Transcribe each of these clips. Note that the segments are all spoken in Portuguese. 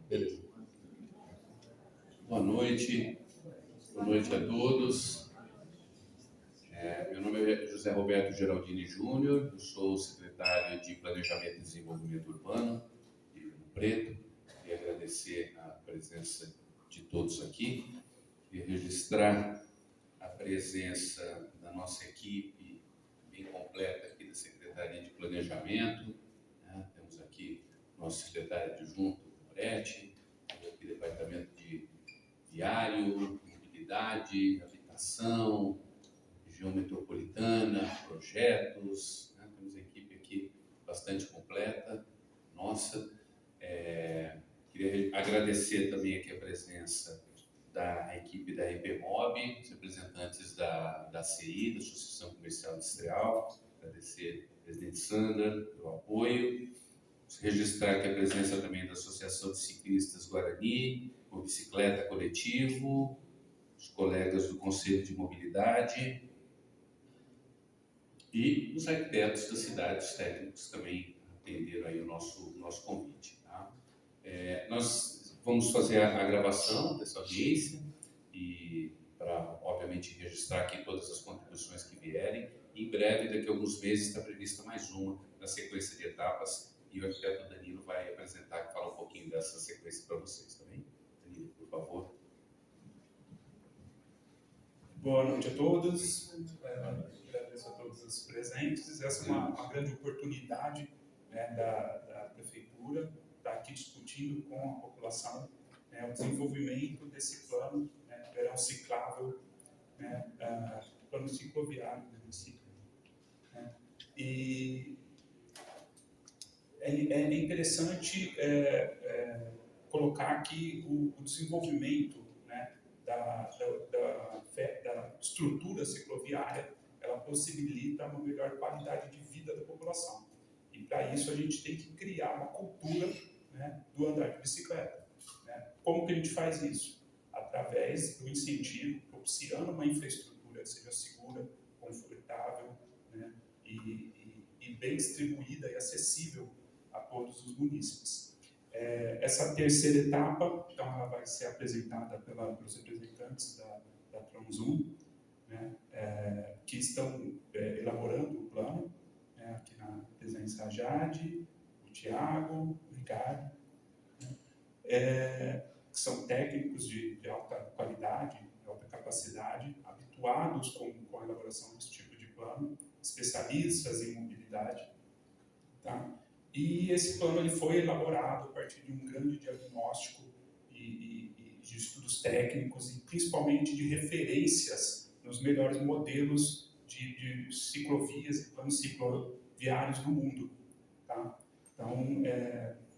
Beleza. Boa noite a todos. Meu nome é José Roberto Geraldini Júnior, eu sou secretário de Planejamento e Desenvolvimento Urbano de Rio Preto. Queria agradecer a presença de todos aqui, queria registrar a presença da nossa equipe bem completa aqui da Secretaria de Planejamento. Temos aqui nosso secretário adjunto, Moretti, temos aqui o Departamento de Viário, Mobilidade, Habitação, Região Metropolitana, Projetos, temos a equipe aqui bastante completa, nossa. Queria agradecer também aqui a presença da equipe da RPMOB, os representantes da CI, da Associação Comercial Industrial, agradecer ao presidente Sandra pelo apoio, registrar aqui a presença também da Associação de Ciclistas Guarani, o Bicicleta Coletivo, os colegas do Conselho de Mobilidade e os arquitetos da cidade, os técnicos também atenderam aí o nosso convite. Tá? Nós vamos fazer a gravação dessa audiência e para, obviamente, registrar aqui todas as contribuições que vierem. Em breve, daqui a alguns meses, está prevista mais uma na sequência de etapas e o arquiteto Danilo vai apresentar e falar um pouquinho dessa sequência para vocês, tá bem? Danilo, por favor. Boa noite a todos, agradeço a todos os presentes. Essa é uma grande oportunidade, né, da Prefeitura estar aqui discutindo com a população, né, o desenvolvimento desse plano, né, verão ciclável, né, plano cicloviário do município. Né. E é interessante colocar aqui o desenvolvimento, né, da estrutura cicloviária, ela possibilita uma melhor qualidade de vida da população. E para isso a gente tem que criar uma cultura, né, do andar de bicicleta. Né? Como que a gente faz isso? Através do incentivo, propiciando uma infraestrutura que seja segura, confortável, né, e bem distribuída e acessível a todos os munícipes. Essa terceira etapa, então, ela vai ser apresentada pelos representantes da Transum, né, que estão elaborando o plano, né, aqui na presença a Jade, o Tiago, o Ricardo, né, que são técnicos de alta qualidade, de alta capacidade, habituados com a elaboração desse tipo de plano, especialistas em mobilidade, tá? E esse plano ele foi elaborado a partir de um grande diagnóstico e de estudos técnicos e principalmente de referências nos melhores modelos de ciclovias e planos cicloviários do mundo. Tá? Então,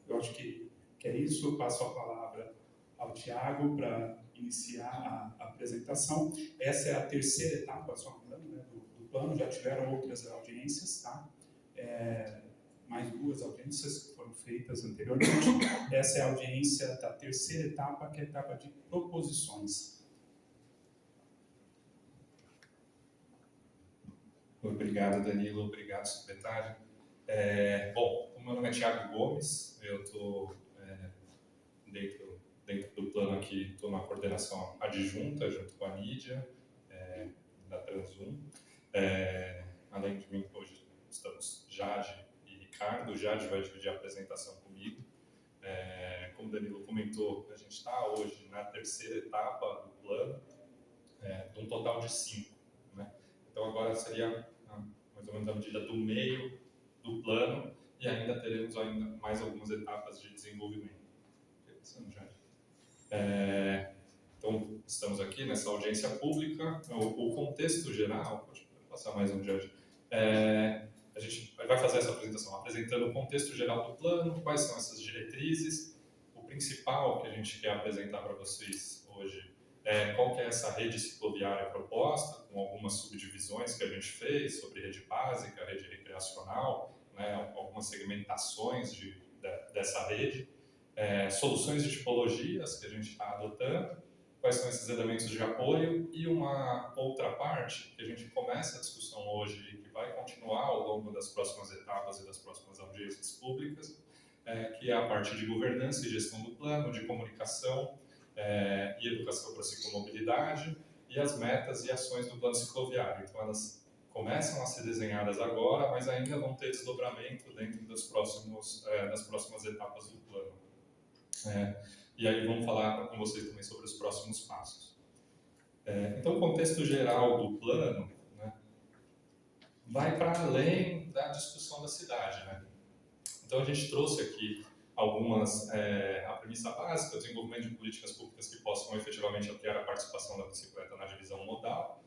eu acho que é isso. Eu passo a palavra ao Tiago para iniciar a apresentação. Essa é a terceira etapa, só lembrando, né, do plano. Já tiveram outras audiências, tá? Mais duas audiências que foram feitas anteriormente. Essa é a audiência da terceira etapa, que é a etapa de proposições. Obrigado, Danilo. Obrigado, secretário. Bom, o meu nome é Tiago Gomes, eu estou dentro do plano aqui, estou na coordenação adjunta, junto com a Nídia, da Transum. Além de mim, hoje estamos Jade e Ricardo. O Jade vai dividir a apresentação comigo. Como o Danilo comentou, a gente está hoje na terceira etapa do plano, de um total de 5. Né? Então agora seria mais ou menos a medida do meio do plano e ainda teremos mais algumas etapas de desenvolvimento. Então, estamos aqui nessa audiência pública. O contexto geral, pode passar mais um, Jorge. A gente vai fazer essa apresentação apresentando o contexto geral do plano, quais são essas diretrizes. O principal que a gente quer apresentar para vocês hoje é qual que é essa rede cicloviária proposta, com algumas subdivisões que a gente fez sobre rede básica, rede recreacional, né, algumas segmentações dessa rede. Soluções de tipologias que a gente está adotando, quais são esses elementos de apoio e uma outra parte que a gente começa a discussão hoje e que vai continuar ao longo das próximas etapas e das próximas audiências públicas, que é a parte de governança e gestão do plano, de comunicação e educação para a ciclomobilidade, e as metas e ações do plano cicloviário. Então, elas começam a ser desenhadas agora, mas ainda vão ter desdobramento dentro das próximas etapas do plano. E aí vamos falar com vocês também sobre os próximos passos. Então, o contexto geral do plano, né, vai para além da discussão da cidade, né? Então, a gente trouxe aqui a premissa básica, o desenvolvimento de políticas públicas que possam efetivamente ampliar a participação da bicicleta na divisão modal.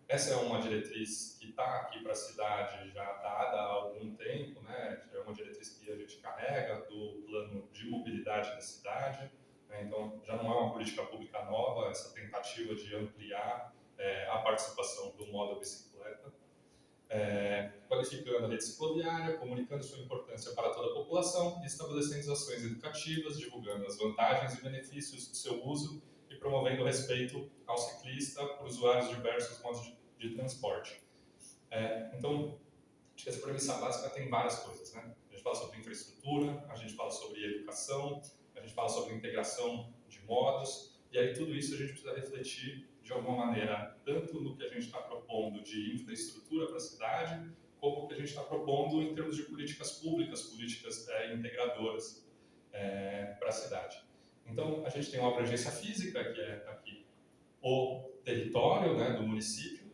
Essa é uma diretriz que está aqui para a cidade já dada há algum tempo, né? É uma diretriz que a gente carrega do plano de mobilidade da cidade, né? Então, já não é uma política pública nova, essa tentativa de ampliar a participação do modo bicicleta. Qualificando a rede cicloviária, comunicando sua importância para toda a população e estabelecendo ações educativas, divulgando as vantagens e benefícios do seu uso e promovendo o respeito ao ciclista por usuários de diversos modos de transporte. Então, acho que essa premissa básica tem várias coisas, né? A gente fala sobre infraestrutura, a gente fala sobre educação, a gente fala sobre integração de modos, e aí tudo isso a gente precisa refletir de alguma maneira, tanto no que a gente está propondo de infraestrutura para a cidade, como o que a gente está propondo em termos de políticas públicas, políticas integradoras para a cidade. Então, a gente tem uma abrangência física, que é aqui o território, né, do município,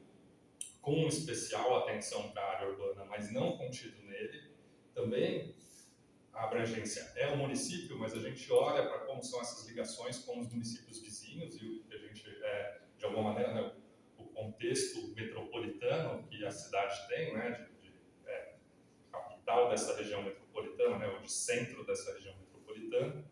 com especial atenção para a área urbana, mas não contido nele. Também a abrangência é o município, mas a gente olha para como são essas ligações com os municípios vizinhos e o que a gente, de alguma maneira, né, o contexto metropolitano que a cidade tem, né, capital dessa região metropolitana, né, ou de centro dessa região metropolitana.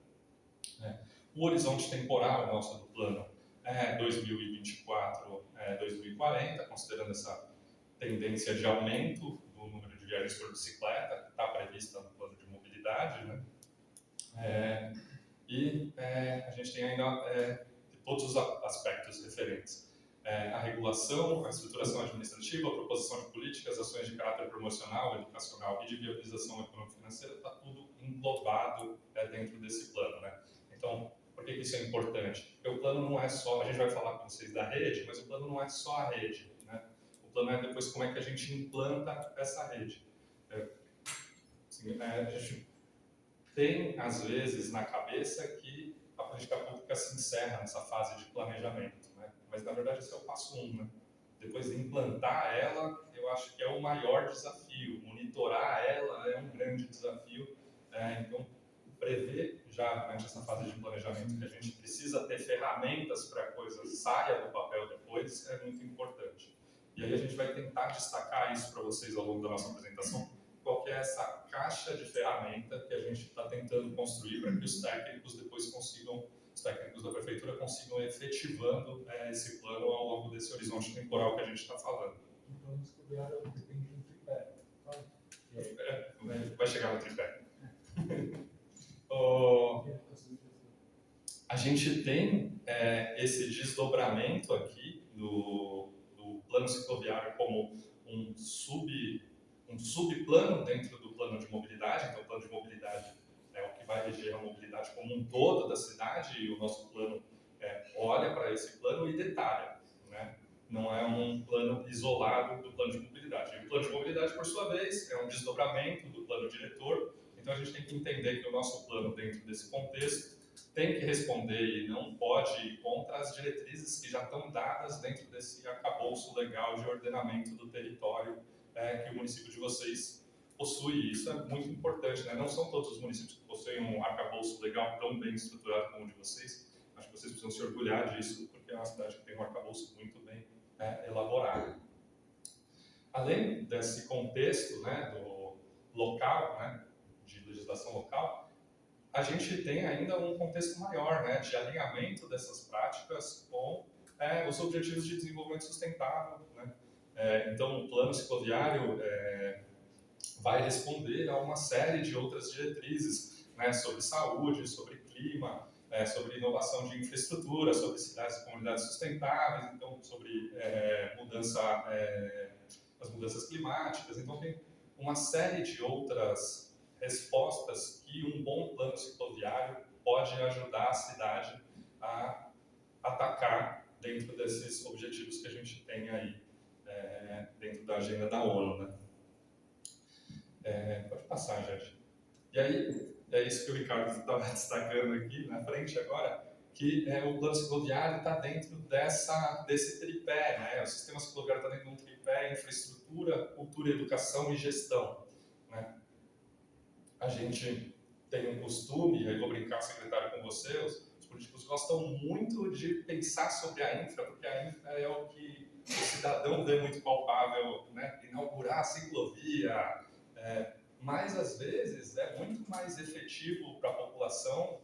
O horizonte temporal nosso do plano é 2024, 2040, considerando essa tendência de aumento do número de viagens por bicicleta, que está prevista no plano de mobilidade, né? A gente tem ainda todos os aspectos referentes. A regulação, a estruturação administrativa, a proposição de políticas, ações de caráter promocional, educacional e de viabilização econômico-financeira, está tudo englobado dentro desse plano, né? Então, por que isso é importante? Porque o plano não é só, a gente vai falar com vocês da rede, mas o plano não é só a rede, né? O plano é depois como é que a gente implanta essa rede. A gente tem, às vezes, na cabeça que a política pública se encerra nessa fase de planejamento, né? Mas, na verdade, esse é o passo 1, né? Depois de implantar ela, eu acho que é o maior desafio. Monitorar ela é um grande desafio. Então, prever já durante essa fase de planejamento que a gente precisa ter ferramentas para que a coisa saia do papel depois é muito importante. E aí a gente vai tentar destacar isso para vocês ao longo da nossa apresentação, qual que é essa caixa de ferramenta que a gente está tentando construir para que os técnicos depois consigam, os técnicos da prefeitura consigam efetivando esse plano ao longo desse horizonte temporal que a gente está falando. O plano cicloviário depende de um tripé, tá? Vai chegar no tripé. A gente tem esse desdobramento aqui do plano cicloviário como um subplano dentro do plano de mobilidade. Então, o plano de mobilidade é o que vai reger a mobilidade como um todo da cidade, e o nosso plano olha para esse plano e detalha, né? Não é um plano isolado do plano de mobilidade. E o plano de mobilidade, por sua vez, é um desdobramento do plano diretor. Então, a gente tem que entender que o nosso plano, dentro desse contexto, tem que responder e não pode ir contra as diretrizes que já estão dadas dentro desse arcabouço legal de ordenamento do território que o município de vocês possui. Isso é muito importante, né? Não são todos os municípios que possuem um arcabouço legal tão bem estruturado como o de vocês. Acho que vocês precisam se orgulhar disso, porque é uma cidade que tem um arcabouço muito bem elaborado. Além desse contexto, né, do local, né, de legislação local, a gente tem ainda um contexto maior, né, de alinhamento dessas práticas com os objetivos de desenvolvimento sustentável, né? Então, o plano cicloviário vai responder a uma série de outras diretrizes, né, sobre saúde, sobre clima, sobre inovação de infraestrutura, sobre cidades e comunidades sustentáveis, então, sobre as mudanças climáticas. Então, tem uma série de outras respostas que um bom plano cicloviário pode ajudar a cidade a atacar dentro desses objetivos que a gente tem aí dentro da agenda da ONU, né? Pode passar, Jorge. E aí, é isso que o Ricardo estava destacando aqui na frente agora, que o plano cicloviário está dentro desse tripé, né? O sistema cicloviário está dentro de um tripé: infraestrutura, cultura, educação e gestão, né? A gente tem um costume, aí vou brincar, secretário, com você, os políticos gostam muito de pensar sobre a infra, porque a infra é o que o cidadão vê muito palpável, né? Inaugurar a ciclovia, mas às vezes é muito mais efetivo para a população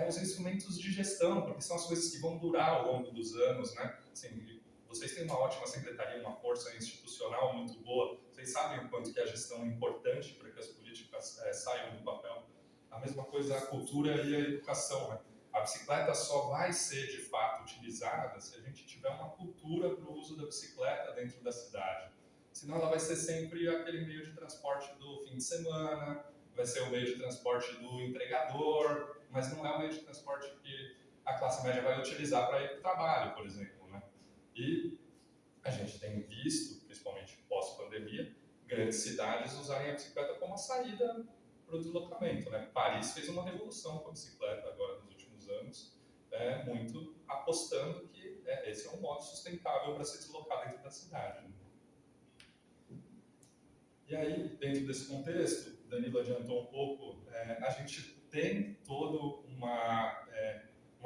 os instrumentos de gestão, porque são as coisas que vão durar ao longo dos anos, né? Assim, vocês têm uma ótima secretaria, uma força institucional muito boa, vocês sabem o quanto que a gestão é importante para que as políticas saiam do papel. A mesma coisa a cultura e a educação, né? A bicicleta só vai ser de fato utilizada se a gente tiver uma cultura para o uso da bicicleta dentro da cidade. Senão ela vai ser sempre aquele meio de transporte do fim de semana, vai ser o meio de transporte do entregador, mas não é o meio de transporte que a classe média vai utilizar para ir para o trabalho, por exemplo, né? E a gente tem visto, principalmente pós-pandemia, grandes cidades usarem a bicicleta como a saída para o deslocamento, né? Paris fez uma revolução com a bicicleta agora nos últimos anos, muito apostando que esse é um modo sustentável para se deslocar dentro da cidade, né? E aí, dentro desse contexto, Danilo adiantou um pouco, a gente tem toda uma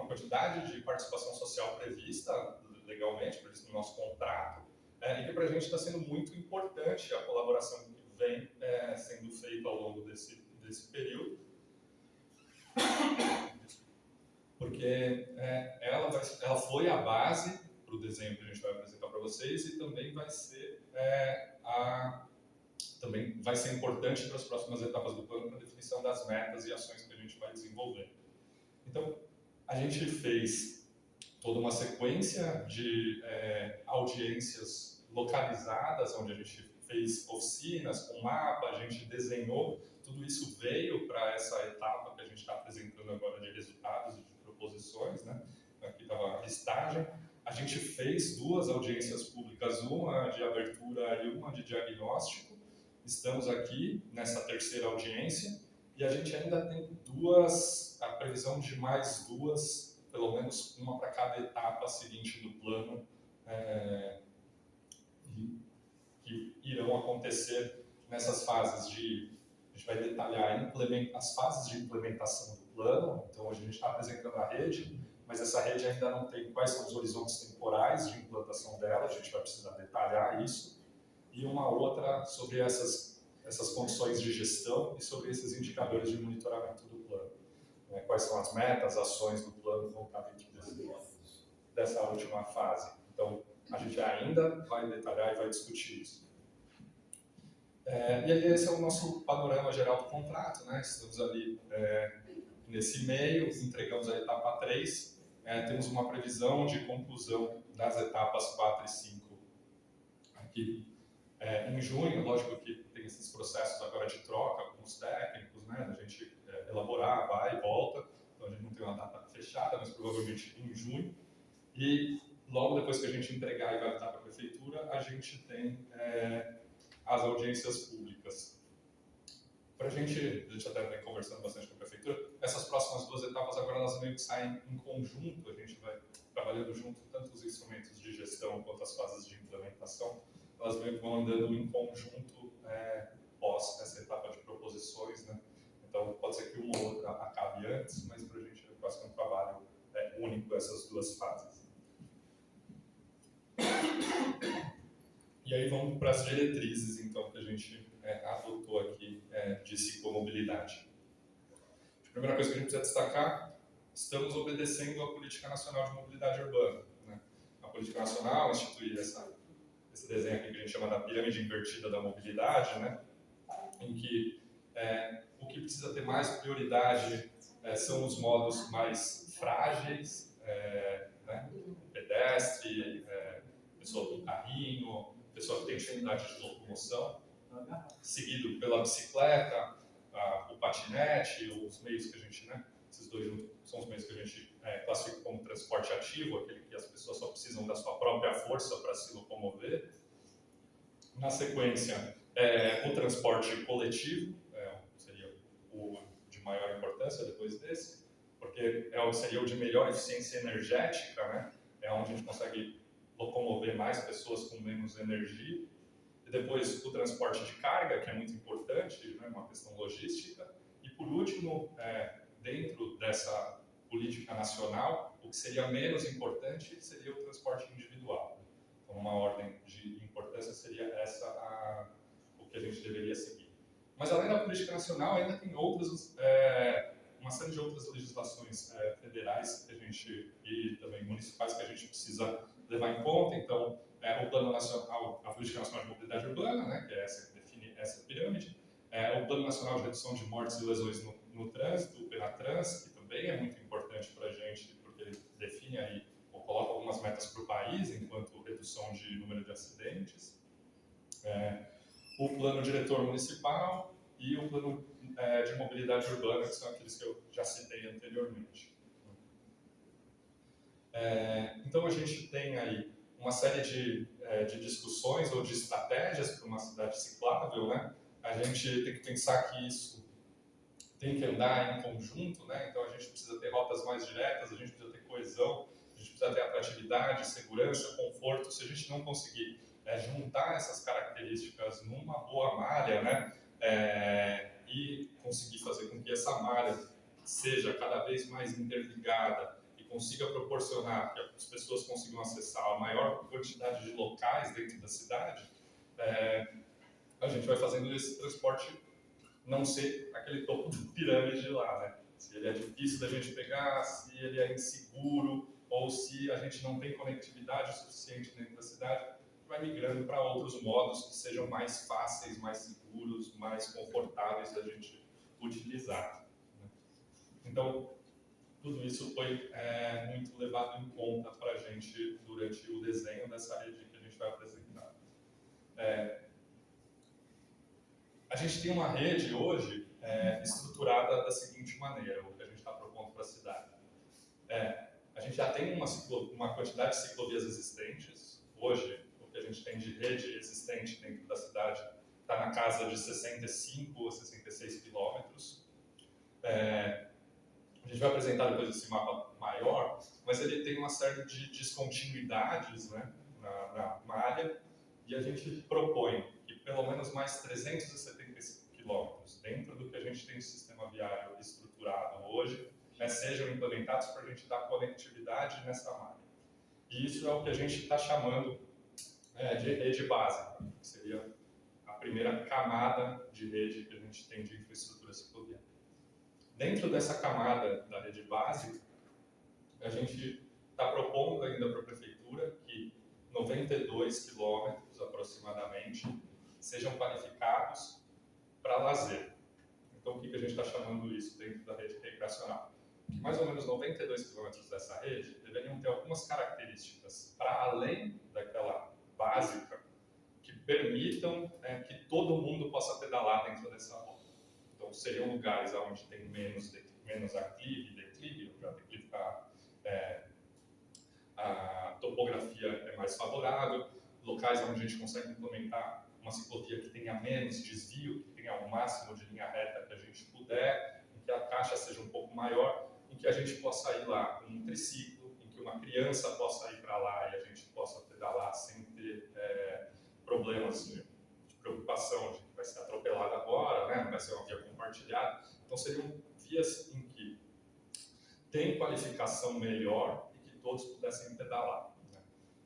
quantidade de participação social prevista legalmente, prevista no nosso contrato, e que para a gente está sendo muito importante a colaboração que vem sendo feita ao longo desse período, porque ela foi a base para o desenho que a gente vai apresentar para vocês e também vai ser também vai ser importante para as próximas etapas do plano, para a definição das metas e ações que a gente vai desenvolver. Então, a gente fez toda uma sequência de audiências localizadas, onde a gente fez oficinas com mapa, a gente desenhou, tudo isso veio para essa etapa que a gente está apresentando agora de resultados e de proposições, né? Aqui estava a listagem. A gente fez 2 audiências públicas, uma de abertura e uma de diagnóstico. Estamos aqui nessa 3ª audiência e a gente ainda tem a previsão de mais 2, pelo menos uma para cada etapa seguinte do plano, que irão acontecer nessas fases a gente vai detalhar as fases de implementação do plano. Então, hoje a gente está apresentando a rede, mas essa rede ainda não tem quais são os horizontes temporais de implantação dela, a gente vai precisar detalhar isso. E uma outra sobre essas condições de gestão e sobre esses indicadores de monitoramento do plano. Quais são as metas, ações do plano que vão estar dentro dessa última fase. Então, a gente ainda vai detalhar e vai discutir isso. E aí esse é o nosso panorama geral do contrato, né? Estamos ali nesse meio, entregamos a etapa 3, temos uma previsão de conclusão das etapas 4 e 5 aqui em junho. Lógico que tem esses processos agora de troca com os técnicos, né? A gente elaborar, vai e volta, então a gente não tem uma data fechada, mas provavelmente em junho. E logo depois que a gente entregar e vai para a prefeitura, a gente tem as audiências públicas. A gente até vem conversando bastante com a prefeitura, essas próximas 2 etapas agora elas meio que saem em conjunto, a gente vai trabalhando junto, tanto os instrumentos de gestão quanto as fases de implementação, elas meio que vão andando em conjunto pós essa etapa de proposições, né? Então pode ser que uma ou outra acabe antes, mas para a gente é quase que um trabalho único essas 2 fases. E aí vamos para as diretrizes, então, que a gente adotou aqui de ciclomobilidade. A primeira coisa que a gente precisa destacar, estamos obedecendo à Política Nacional de Mobilidade Urbana, né? A Política Nacional institui esse desenho aqui que a gente chama da pirâmide invertida da mobilidade, né? Em que o que precisa ter mais prioridade são os modos mais frágeis, né? Pedestre, pessoa com carrinho, pessoa que tem dificuldade de locomoção, seguido pela bicicleta, o patinete, os meios que a gente, né, esses dois juntos são os meios que a gente classifica como transporte ativo, aquele que as pessoas só precisam da sua própria força para se locomover. Na sequência, o transporte coletivo, seria o de maior importância depois desse, porque seria o de melhor eficiência energética, né? É onde a gente consegue locomover mais pessoas com menos energia. E depois o transporte de carga, que é muito importante, né? Uma questão logística. E por último, dentro dessa política nacional, o que seria menos importante seria o transporte individual. Então, uma ordem de importância seria o que a gente deveria seguir. Mas além da política nacional, ainda tem uma série de outras legislações federais que e também municipais que a gente precisa levar em conta. Então, o Plano Nacional, a Política Nacional de Mobilidade Urbana, né, que é essa que define essa pirâmide, o Plano Nacional de Redução de Mortes e Lesões no Trânsito, o PENATRANS, que também é muito importante para a gente, porque ele define aí, ou coloca algumas metas para o país, enquanto redução de número de acidentes. O Plano Diretor Municipal e o Plano de Mobilidade Urbana, que são aqueles que eu já citei anteriormente. Então, a gente tem aí uma série de discussões ou de estratégias para uma cidade ciclável, né? A gente tem que pensar que isso tem que andar em conjunto, né? Então, a gente precisa ter rotas mais diretas, a gente precisa ter coesão, a gente precisa ter atratividade, segurança, conforto. Se a gente não conseguir juntar essas características numa boa malha, né? E conseguir fazer com que essa malha seja cada vez mais interligada e consiga proporcionar que as pessoas consigam acessar a maior quantidade de locais dentro da cidade, a gente vai fazendo esse transporte não ser aquele topo de pirâmide lá, né? Se ele é difícil da gente pegar, se ele é inseguro, ou se a gente não tem conectividade suficiente dentro da cidade, vai migrando para outros modos que sejam mais fáceis, mais seguros, mais confortáveis da gente utilizar. Então, tudo isso foi muito levado em conta para a gente durante o desenho dessa rede que a gente vai apresentar. A gente tem uma rede hoje estruturada da seguinte maneira, o que a gente está propondo para a cidade. A gente já tem uma quantidade de ciclovias existentes. Hoje, o que a gente tem de rede existente dentro da cidade está na casa de 65 ou 66 quilômetros. A gente vai apresentar depois esse mapa maior, mas ele tem uma série de descontinuidades, né, na malha, e a gente propõe que pelo menos mais 375 quilômetros dentro do que a gente tem de sistema viário estruturado hoje, sejam implementados para a gente dar conectividade nessa malha. E isso é o que a gente está chamando de rede básica, que seria a primeira camada de rede que a gente tem de infraestrutura cicloviária. Dentro dessa camada da rede básica, a gente está propondo ainda para a Prefeitura que 92 quilômetros aproximadamente sejam qualificados para lazer. Então, o que a gente está chamando isso dentro da rede recreacional? Que mais ou menos 92 quilômetros dessa rede deveriam ter algumas características para além daquela básica que permitam que todo mundo possa pedalar dentro dessa rota. Então, seriam lugares onde tem menos aclive, declive, para declivicar, a topografia é mais favorável, locais onde a gente consegue implementar uma ciclovia que tenha menos desvio, que tenha o máximo de linha reta que a gente puder, em que a caixa seja um pouco maior, em que a gente possa ir lá com um triciclo, em que uma criança possa ir para lá e a gente possa pedalar sem ter problemas de preocupação de que vai ser atropelado agora, né? Vai ser uma via compartilhada. Então, seriam vias em que tem qualificação melhor e que todos pudessem pedalar. Né?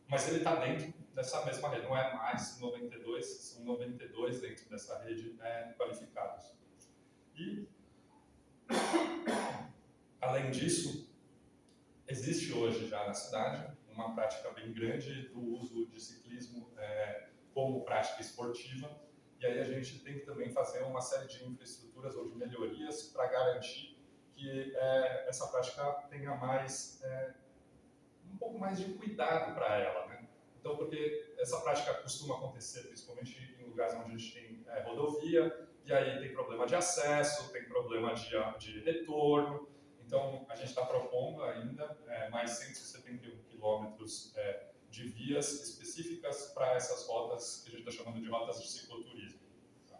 Mas ele está dentro dessa mesma rede, não é mais 92, são 92 dentro dessa rede qualificados. E, além disso, existe hoje já na cidade uma prática bem grande do uso de ciclismo como prática esportiva, e aí a gente tem que também fazer uma série de infraestruturas ou de melhorias para garantir que essa prática tenha um pouco mais de cuidado para ela, né? Então, porque essa prática costuma acontecer principalmente em lugares onde a gente tem rodovia, e aí tem problema de acesso, tem problema de retorno. Então, a gente está propondo ainda mais 171 quilômetros de vias específicas para essas rotas que a gente está chamando de rotas de cicloturismo. Tá?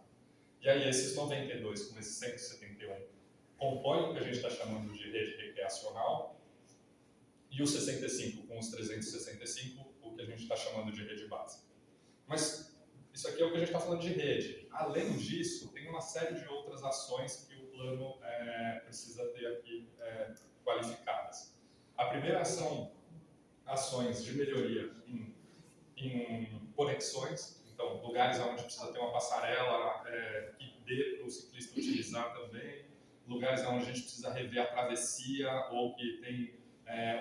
E aí, esses 92 com esses 171 compõem o que a gente está chamando de rede recreacional, e os 65 com os 365, o que a gente está chamando de rede básica. Mas isso aqui é o que a gente está falando de rede. Além disso, tem uma série de outras ações que o plano precisa ter aqui qualificadas. A primeira são ações de melhoria em conexões, então lugares onde precisa ter uma passarela que dê para o ciclista utilizar também, lugares onde a gente precisa rever a travessia ou que tem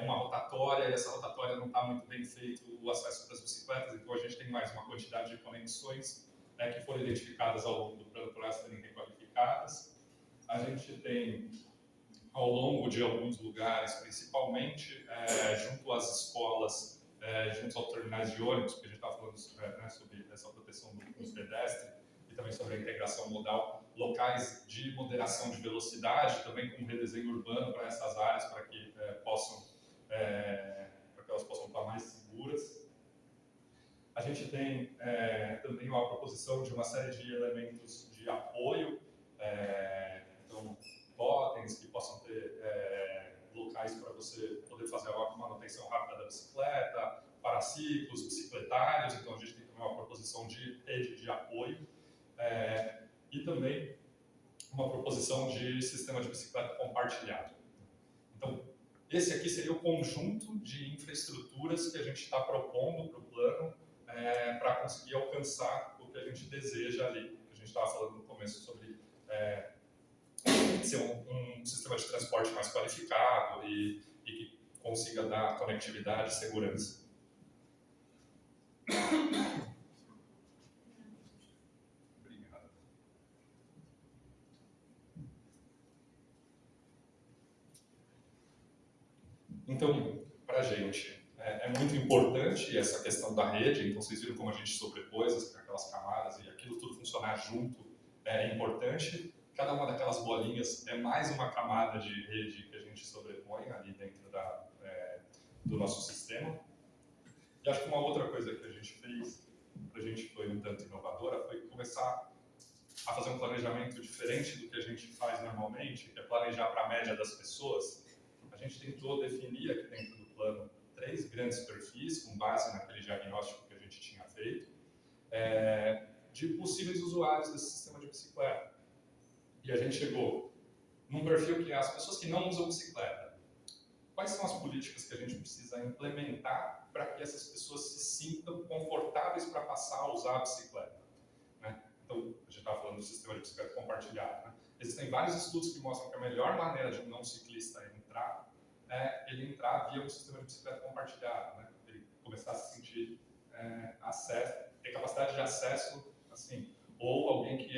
uma rotatória e essa rotatória não está muito bem feito o acesso para as bicicletas, então a gente tem mais uma quantidade de conexões que foram identificadas ao longo do plano para serem requalificadas. A gente tem, ao longo de alguns lugares, principalmente junto às escolas, junto aos terminais de ônibus, porque a gente está falando sobre essa proteção dos pedestres e também sobre a integração modal, locais de moderação de velocidade, também com redesenho urbano para essas áreas, para que elas possam estar mais seguras. A gente tem também uma proposição de uma série de elementos de apoio, então totens que possam ter locais para você poder fazer uma manutenção rápida da bicicleta, paraciclos, bicicletários, então a gente tem também uma proposição de rede de apoio e também uma proposição de sistema de bicicleta compartilhado. Então, esse aqui seria o conjunto de infraestruturas que a gente está propondo para o plano para conseguir alcançar o que a gente deseja ali. A gente estava falando no começo sobre ser um sistema de transporte mais qualificado e que consiga dar conectividade e segurança. Obrigado. Então, para a gente, é muito importante essa questão da rede, então vocês viram como a gente sobrepôs aquelas camadas e aquilo tudo funcionar junto é importante. Cada uma daquelas bolinhas é mais uma camada de rede que a gente sobrepõe ali dentro do nosso sistema. E acho que uma outra coisa que a gente fez, para a gente foi um tanto inovadora, foi começar a fazer um planejamento diferente do que a gente faz normalmente, que é planejar para a média das pessoas. A gente tentou definir aqui dentro do plano 3 grandes perfis, com base naquele diagnóstico que a gente tinha feito, de possíveis usuários desse sistema de bicicleta. E a gente chegou num perfil que é as pessoas que não usam bicicleta. Quais são as políticas que a gente precisa implementar para que essas pessoas se sintam confortáveis para passar a usar a bicicleta? Né? Então, a gente estava falando do sistema de bicicleta compartilhado. Né? Existem vários estudos que mostram que a melhor maneira de um não ciclista entrar é ele entrar via um sistema de bicicleta compartilhado. Né? Ele começar a se sentir ter capacidade de acesso, assim, ou alguém que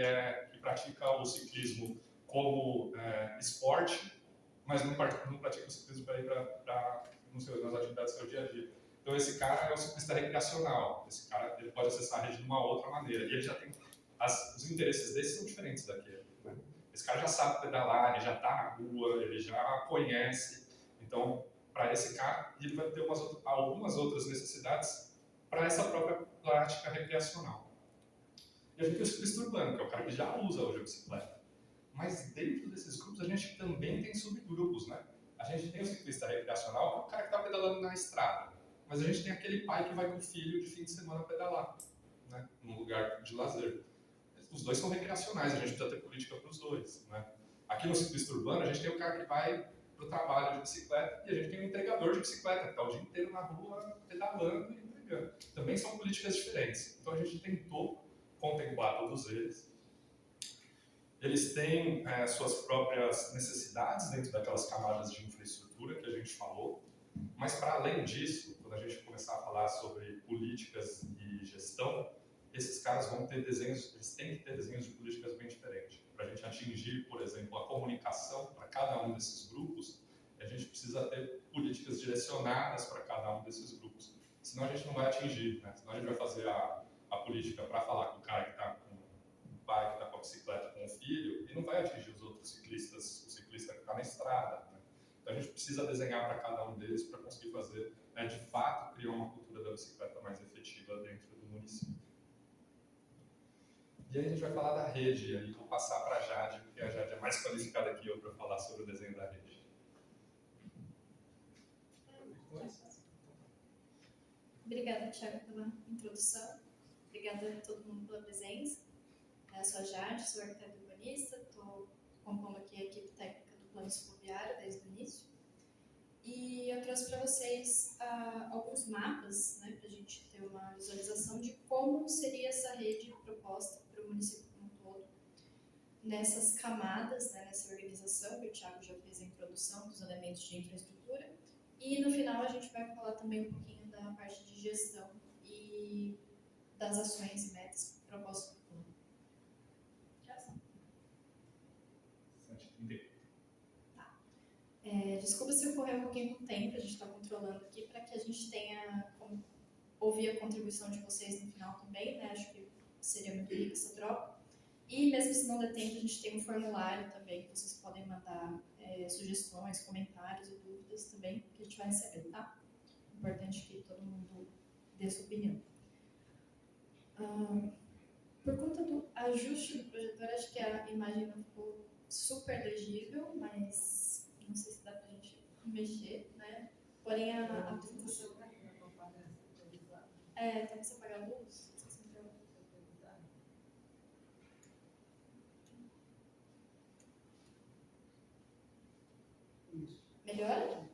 pratica o ciclismo como esporte, mas não pratica o ciclismo para ir nas atividades do seu dia a dia. Então esse cara é um ciclista recreacional, esse cara ele pode acessar a rede de uma outra maneira, e ele já tem, os interesses dele são diferentes daquele. Né? Esse cara já sabe pedalar, ele já está na rua, ele já conhece, então para esse cara ele vai ter algumas outras necessidades para essa própria prática recreacional. E a gente tem o ciclista urbano, que é o cara que já usa hoje a bicicleta. Mas dentro desses grupos a gente também tem subgrupos, né? A gente tem o ciclista recreacional, que é o cara que está pedalando na estrada. Mas a gente tem aquele pai que vai com o filho de fim de semana pedalar, né? Num lugar de lazer. Os dois são recreacionais, a gente precisa ter política para os dois, né? Aqui no ciclista urbano a gente tem o cara que vai para o trabalho de bicicleta e a gente tem o entregador de bicicleta, que está o dia inteiro na rua pedalando e entregando. Também são políticas diferentes. Então a gente tentou contemplar todos eles. Eles têm suas próprias necessidades dentro daquelas camadas de infraestrutura que a gente falou, mas para além disso, quando a gente começar a falar sobre políticas e gestão, esses caras vão ter desenhos, eles têm que ter desenhos de políticas bem diferentes. Para a gente atingir, por exemplo, a comunicação para cada um desses grupos, a gente precisa ter políticas direcionadas para cada um desses grupos. Senão a gente não vai atingir, né? Senão a gente vai fazer a política para falar com o cara que está com o pai, que está com a bicicleta, com um filho e não vai atingir os outros ciclistas, o ciclista que está na estrada, né? Então a gente precisa desenhar para cada um deles para conseguir fazer, né, de fato, criar uma cultura da bicicleta mais efetiva dentro do município. E aí a gente vai falar da rede, e aí vou passar para a Jade, porque a Jade é mais qualificada que eu para falar sobre o desenho da rede. Obrigada, Thiago, pela introdução. Obrigada a todo mundo pela presença. Eu sou a Jade, sou arquiteta urbanista, estou compondo aqui a equipe técnica do Plano Cicloviário desde o início. E eu trouxe para vocês alguns mapas, né, para a gente ter uma visualização de como seria essa rede proposta para o município como um todo, nessas camadas, né, nessa organização que o Thiago já fez a introdução dos elementos de infraestrutura. E no final a gente vai falar também um pouquinho da parte de gestão e das ações e metas propostas pelo plano. Desculpa se eu correr um pouquinho com o tempo, a gente está controlando aqui para que a gente tenha como ouvir a contribuição de vocês no final também, né? Acho que seria muito rica essa troca. E mesmo se não der tempo, a gente tem um formulário também que vocês podem mandar sugestões, comentários e dúvidas também que a gente vai receber, tá? Importante que todo mundo dê sua opinião. Por conta do ajuste do projetor, acho que a imagem não ficou super legível, mas não sei se dá pra gente mexer, né? Porém, a apresentação... tem que se apagar a luz? Melhora?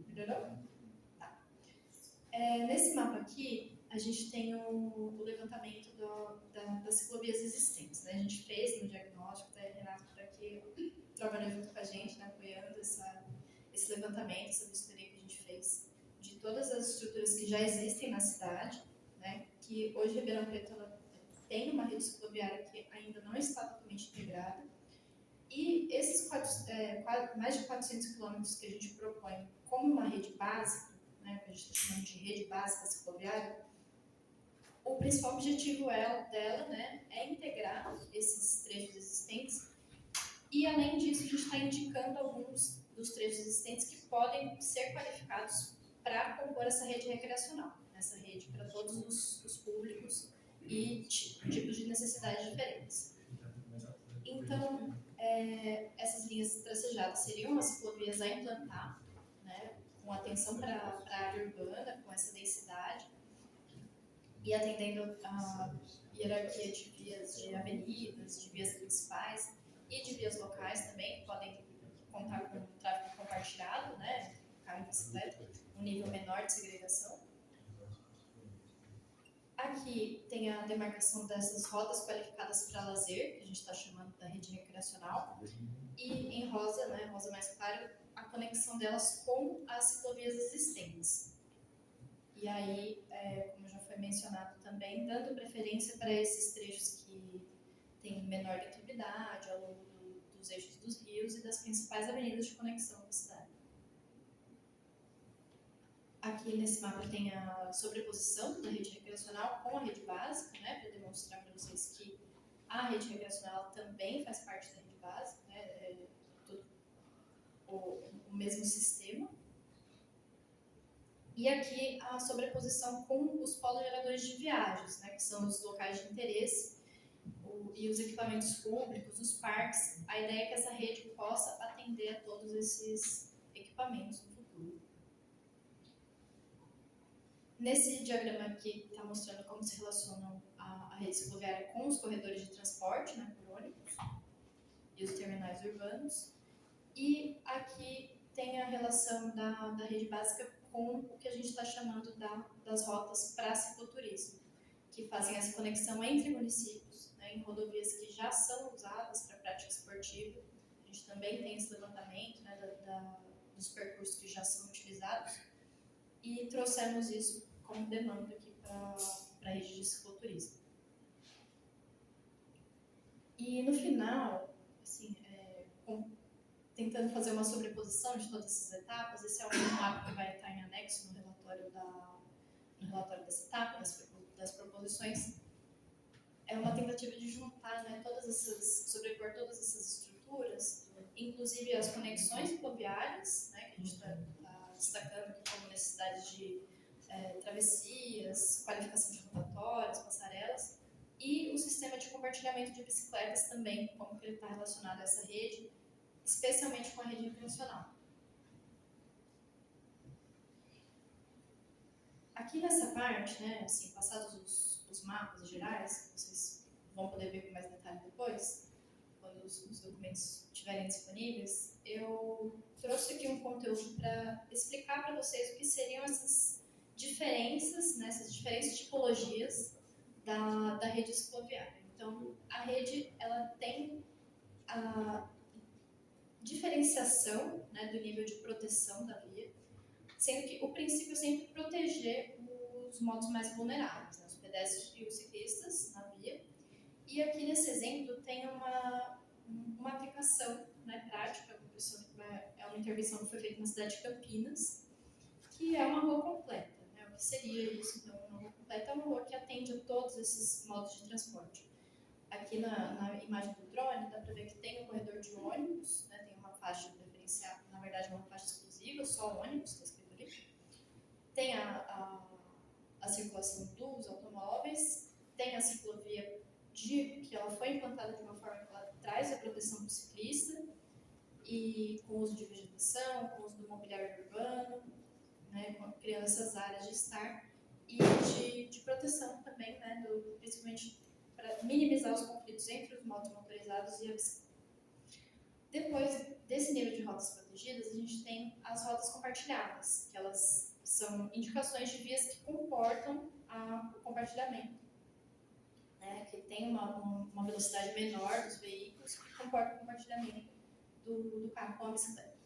Melhorou? Tá. Nesse mapa aqui, a gente tem o levantamento das ciclovias existentes, né? A gente fez no diagnóstico, até Renato por aqui trabalhou junto com a gente, né, apoiando esse levantamento, essa vistoria que a gente fez de todas as estruturas que já existem na cidade, né? Que hoje Ribeirão Preto ela tem uma rede cicloviária que ainda não está totalmente integrada. E esses mais de 400 quilômetros que a gente propõe como uma rede básica, né, que a gente está chamando de rede básica cicloviária, o principal objetivo dela, né, é integrar esses trechos existentes e, além disso, a gente está indicando alguns dos trechos existentes que podem ser qualificados para compor essa rede recreacional, essa rede para todos os públicos e tipos de necessidades diferentes. Então, essas linhas tracejadas seriam as ciclovias a implantar, né, com atenção para a área urbana, com essa densidade, e atendendo a hierarquia de vias de avenidas, de vias principais e de vias locais também, que podem contar com tráfego compartilhado, né, carro e bicicleta, um nível menor de segregação. Aqui tem a demarcação dessas rotas qualificadas para lazer, que a gente está chamando da rede recreacional, e em rosa, né, rosa mais claro, a conexão delas com as ciclovias existentes. E aí, como já foi mencionado também, dando preferência para esses trechos que têm menor declividade ao longo dos eixos dos rios e das principais avenidas de conexão da cidade. Aqui nesse mapa tem a sobreposição da rede recreacional com a rede básica, né, para demonstrar para vocês que a rede recreacional também faz parte da rede básica, né, o mesmo sistema. E aqui a sobreposição com os polos geradores de viagens, né, que são os locais de interesse e os equipamentos públicos, os parques. A ideia é que essa rede possa atender a todos esses equipamentos no futuro. Nesse diagrama aqui está mostrando como se relacionam a rede cicloviária com os corredores de transporte, né, por ônibus, e os terminais urbanos. E aqui tem a relação da rede básica com o que a gente está chamando das rotas para cicloturismo, que fazem essa conexão entre municípios, né, em rodovias que já são usadas para prática esportiva. A gente também tem esse levantamento, né, dos percursos que já são utilizados e trouxemos isso como demanda aqui para a rede de cicloturismo. E no final, assim, tentando fazer uma sobreposição de todas essas etapas, esse é um mapa que vai estar em anexo no relatório dessa etapa, das proposições. é uma tentativa de juntar, né, sobrepor todas essas estruturas, inclusive as conexões rodoviárias, né, que a gente está destacando aqui como necessidade de travessias, qualificação de rotatórias, passarelas, e o sistema de compartilhamento de bicicletas também, como que ele está relacionado a essa rede, especialmente com a rede recreacional. Aqui nessa parte, né, assim, passados os mapas gerais, que vocês vão poder ver com mais detalhe depois, quando os documentos estiverem disponíveis, eu trouxe aqui um conteúdo para explicar para vocês o que seriam essas diferenças, né, essas diferentes tipologias da rede cicloviária. Então, a rede, ela tem a diferenciação, né, do nível de proteção da via, sendo que o princípio é sempre proteger os modos mais vulneráveis, né, os pedestres e os ciclistas na via. E aqui nesse exemplo tem uma aplicação, né, prática, é uma intervenção que foi feita na cidade de Campinas, que é uma rua completa. Né? O que seria isso? Então, uma rua completa é uma rua que atende a todos esses modos de transporte. Aqui na imagem do drone dá para ver que tem um corredor de ônibus, né, tem uma faixa preferencial, na verdade uma faixa exclusiva, só ônibus, está escrito ali. Tem a circulação dos automóveis, tem a ciclovia que ela foi implantada de uma forma que ela traz a proteção para o ciclista, e com o uso de vegetação, com o uso do mobiliário urbano, né, criando essas áreas de estar, e de proteção também, né, principalmente para minimizar os conflitos entre os motos motorizados e a bicicleta. Depois desse nível de rotas protegidas, a gente tem as rotas compartilhadas, que elas são indicações de vias que comportam o compartilhamento, né, que tem uma velocidade menor dos veículos, que comporta o compartilhamento do carro com a bicicleta.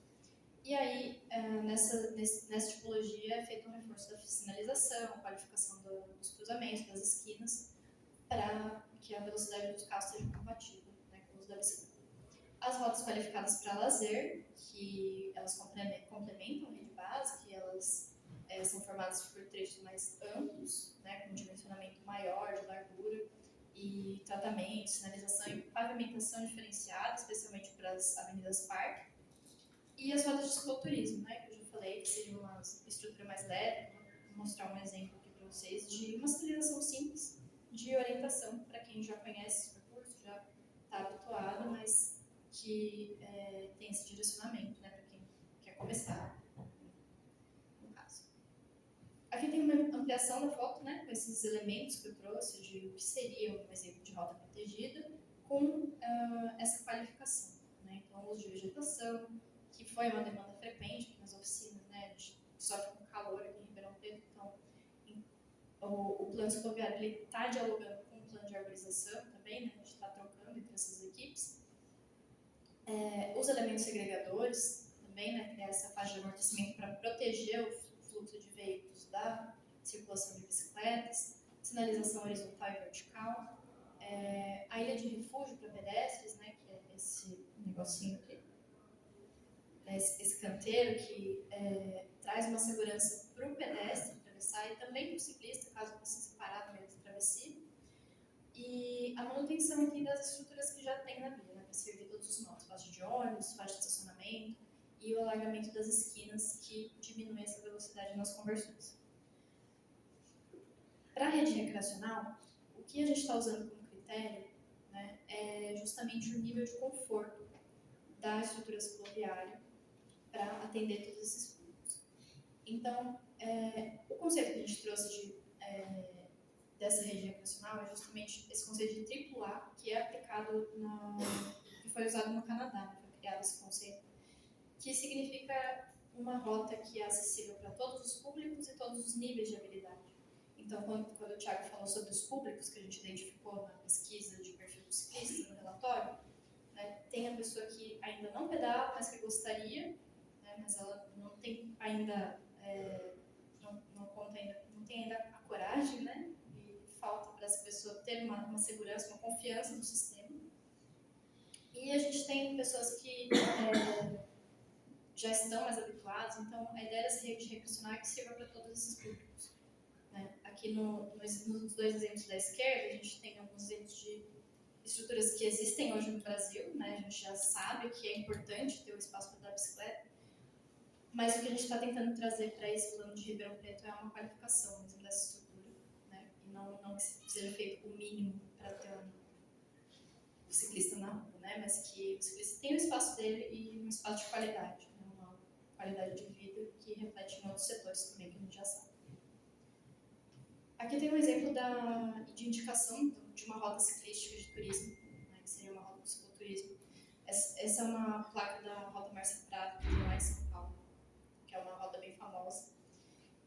E aí, nessa tipologia, é feito um reforço da sinalização, qualificação dos cruzamentos, das esquinas, para que a velocidade dos carros seja compatível, né, com o uso da bicicleta. As rotas qualificadas para lazer, que elas complementam a rede base, que elas são formadas por trechos mais amplos, né, com dimensionamento maior de largura, e tratamento, sinalização e pavimentação diferenciada, especialmente para as avenidas parque. E as rodas de cicloturismo, né, que eu já falei, que seria uma estrutura mais leve. Vou mostrar um exemplo aqui para vocês de uma sinalização simples de orientação para quem já conhece esse percurso, já está habituado, mas que tem esse direcionamento, né, para quem quer começar, no caso. Aqui tem uma ampliação da foto, né, com esses elementos que eu trouxe de o que seria um exemplo de rota protegida, com essa qualificação, né, então o uso de vegetação, que foi uma demanda frequente aqui nas oficinas, né, a gente sofre com calor aqui em Ribeirão Preto, então o plano cicloviário está dialogando com o plano de arborização também, né, a gente está trocando entre essas equipes. Os elementos segregadores também, né, criar essa faixa de amortecimento para proteger o fluxo de veículos da circulação de bicicletas, sinalização horizontal e vertical, a ilha de refúgio para pedestres, né, que é esse negocinho aqui, esse canteiro que traz uma segurança para o pedestre atravessar e também para o ciclista, caso precise parar no meio da travessia. E a manutenção aqui das estruturas que já tem na via, né, para servir todos os modos, faixa de ônibus, faixa de estacionamento e o alargamento das esquinas, que diminui essa velocidade nas conversões. Para a rede recreacional, o que a gente está usando como critério, né, é justamente o nível de conforto da estrutura cicloviária para atender todos esses públicos. Então, o conceito que a gente trouxe dessa rede recreacional é justamente esse conceito de tripular, que é aplicado que foi usado no Canadá, foi criado esse conceito, que significa uma rota que é acessível para todos os públicos e todos os níveis de habilidade. Então, quando o Thiago falou sobre os públicos que a gente identificou na pesquisa de perfil do ciclista, no relatório, né, tem a pessoa que ainda não pedala, mas que gostaria, né, mas ela não tem ainda, não tem ainda a coragem, né, e falta para essa pessoa ter uma segurança, uma confiança no sistema. E a gente tem pessoas que já estão mais habituadas, então a ideia dessa rede recreacional é que sirva para todos esses públicos, né. aqui nos dois exemplos da esquerda, a gente tem alguns exemplos de estruturas que existem hoje no Brasil, né? A gente já sabe que é importante ter o espaço para dar bicicleta, mas o que a gente está tentando trazer para esse plano de Ribeirão Preto é uma qualificação mesmo dessa estrutura, né? E não que seja feito o mínimo para ter o ciclista na rua, né? Mas que o ciclista tenha o espaço dele e um espaço de qualidade, né? Uma qualidade de vida que reflete em outros setores também, que a gente já sabe. Aqui tem um exemplo de indicação de uma rota ciclística de turismo, né, que seria uma rota do cicloturismo. Essa é uma placa da Rota Márcia Prado, que tem lá em São Paulo, que é uma rota bem famosa.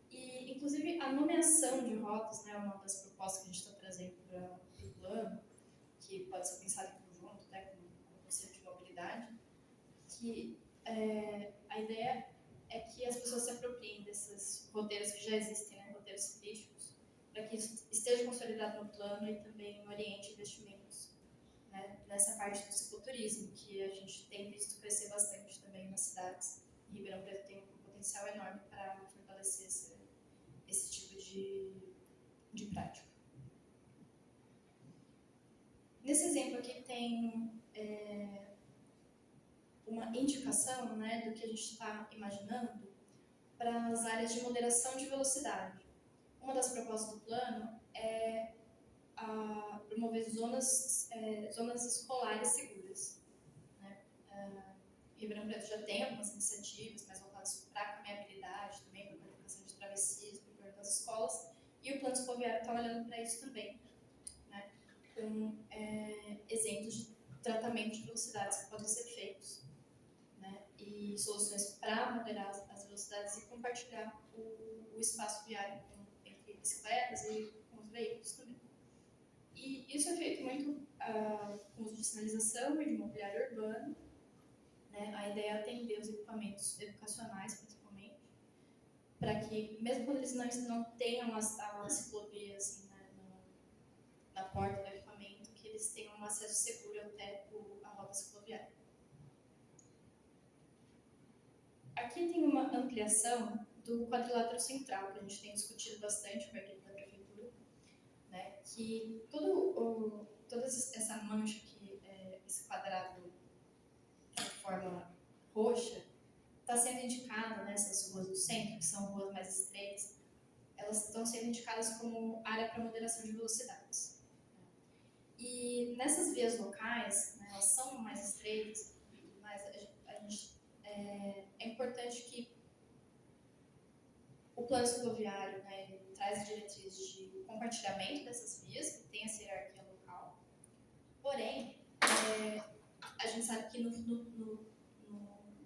E, inclusive, a nomeação de rotas, né, é uma das propostas que a gente está trazendo para o plano, que pode ser pensado em conjunto, né, com o conceito de mobilidade, que a ideia é que as pessoas se apropriem desses roteiros que já existem, né, roteiros ciclísticos, para que isso esteja consolidado no plano e também oriente investimentos, né, nessa parte do cicloturismo, que a gente tem visto crescer bastante também nas cidades. E Ribeirão Preto tem um potencial enorme para fortalecer esse tipo de prática. Nesse exemplo aqui tem uma indicação, né, do que a gente está imaginando para as áreas de moderação de velocidade. Uma das propostas do plano é promover zonas escolares seguras, né? Ribeirão Preto já tem algumas iniciativas mais voltadas para a caminhabilidade, também para a qualificação de travessias, por perto das escolas, e o plano cicloviário está olhando para isso também, né? Com exemplos de tratamento de velocidades que podem ser feitos, né? E soluções para moderar as velocidades e compartilhar o espaço viário entre bicicletas e com os veículos também. E isso é feito muito com uso de sinalização e de mobiliário urbano, né? A ideia é atender os equipamentos educacionais, principalmente, para que, mesmo quando eles não tenham a ciclovia assim, né, na porta do equipamento, que eles tenham um acesso seguro até a rota cicloviária. Aqui tem uma ampliação do quadrilátero central, que a gente tem discutido bastante com a equipe da prefeitura, né, que toda essa mancha aqui, esse quadrado de forma roxa, está sendo indicada, né, essas ruas do centro, que são ruas mais estreitas, elas estão sendo indicadas como área para moderação de velocidades. E nessas vias locais, né, elas são mais estreitas, mas é importante que o plano cicloviário, né, ele traz a diretriz de compartilhamento dessas vias, que tem essa hierarquia local. Porém, a gente sabe que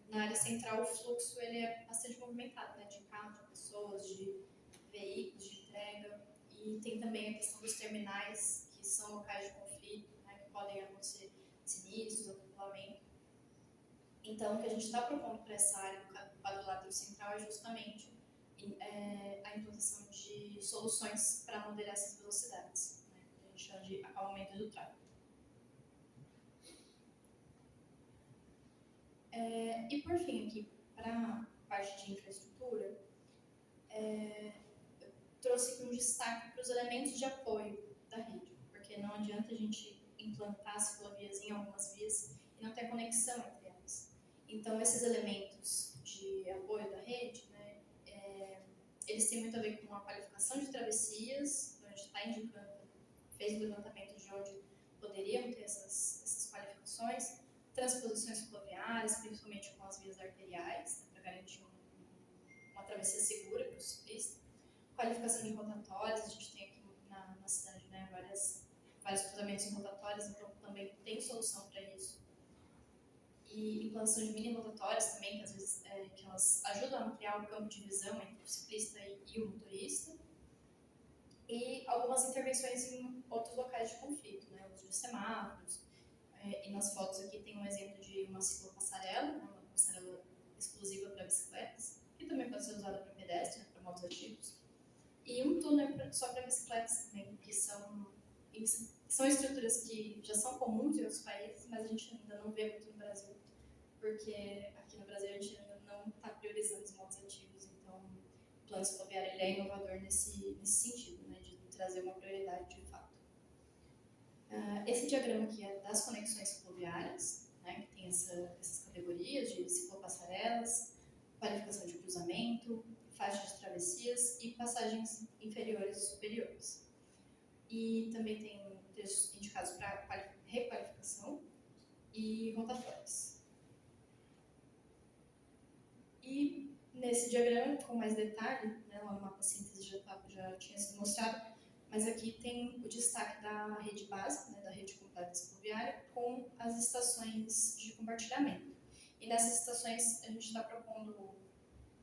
na área central o fluxo ele é bastante movimentado, né, de carros, de pessoas, de veículos, de entrega. E tem também a questão dos terminais, que são locais de conflito, né, que podem acontecer sinistros, atropelamento. Então, o que a gente está propondo para essa área do quadrilátero central é justamente a implantação de soluções para moderar essas velocidades, né, que a gente chama de acalmamento do tráfego. E por fim, aqui, para a parte de infraestrutura, eu trouxe aqui um destaque para os elementos de apoio da rede, porque não adianta a gente implantar ciclovias em algumas vias e não ter conexão entre elas. Então, esses elementos de apoio da rede, né, eles têm muito a ver com a qualificação de travessias, então a gente está indicando, fez o levantamento de onde poderiam ter essas qualificações, transposições cicloviárias, principalmente com as vias arteriais, né, para garantir uma travessia segura para o ciclista. Qualificação de rotatórias, a gente tem aqui na cidade, né, vários cruzamentos em rotatórias, então também tem solução para isso. E implantação de mini rotatórias também, que às vezes que elas ajudam a ampliar o campo de visão entre o ciclista e o motorista. E algumas intervenções em outros locais de conflito, né, o uso de semáforos. E nas fotos aqui tem um exemplo de uma ciclopassarela, né, uma passarela exclusiva para bicicletas, que também pode ser usada para pedestres, para motos ativos. E um túnel só para bicicletas também, que são estruturas que já são comuns em outros países, mas a gente ainda não vê muito no Brasil, porque aqui no Brasil a gente ainda não está priorizando os modos ativos, então o plano cicloviário ele é inovador nesse sentido, né, trazer uma prioridade de fato. Esse diagrama aqui é das conexões cicloviárias, né, que tem essas categorias de ciclopassarelas, qualificação de cruzamento, faixas de travessias e passagens inferiores e superiores. E também tem trechos indicados para requalificação e rotatórias. E nesse diagrama, com mais detalhe, né, lá no mapa síntese já tinha sido mostrado, mas aqui tem o destaque da rede básica, né, da rede completa cicloviária, com as estações de compartilhamento. E nessas estações a gente está propondo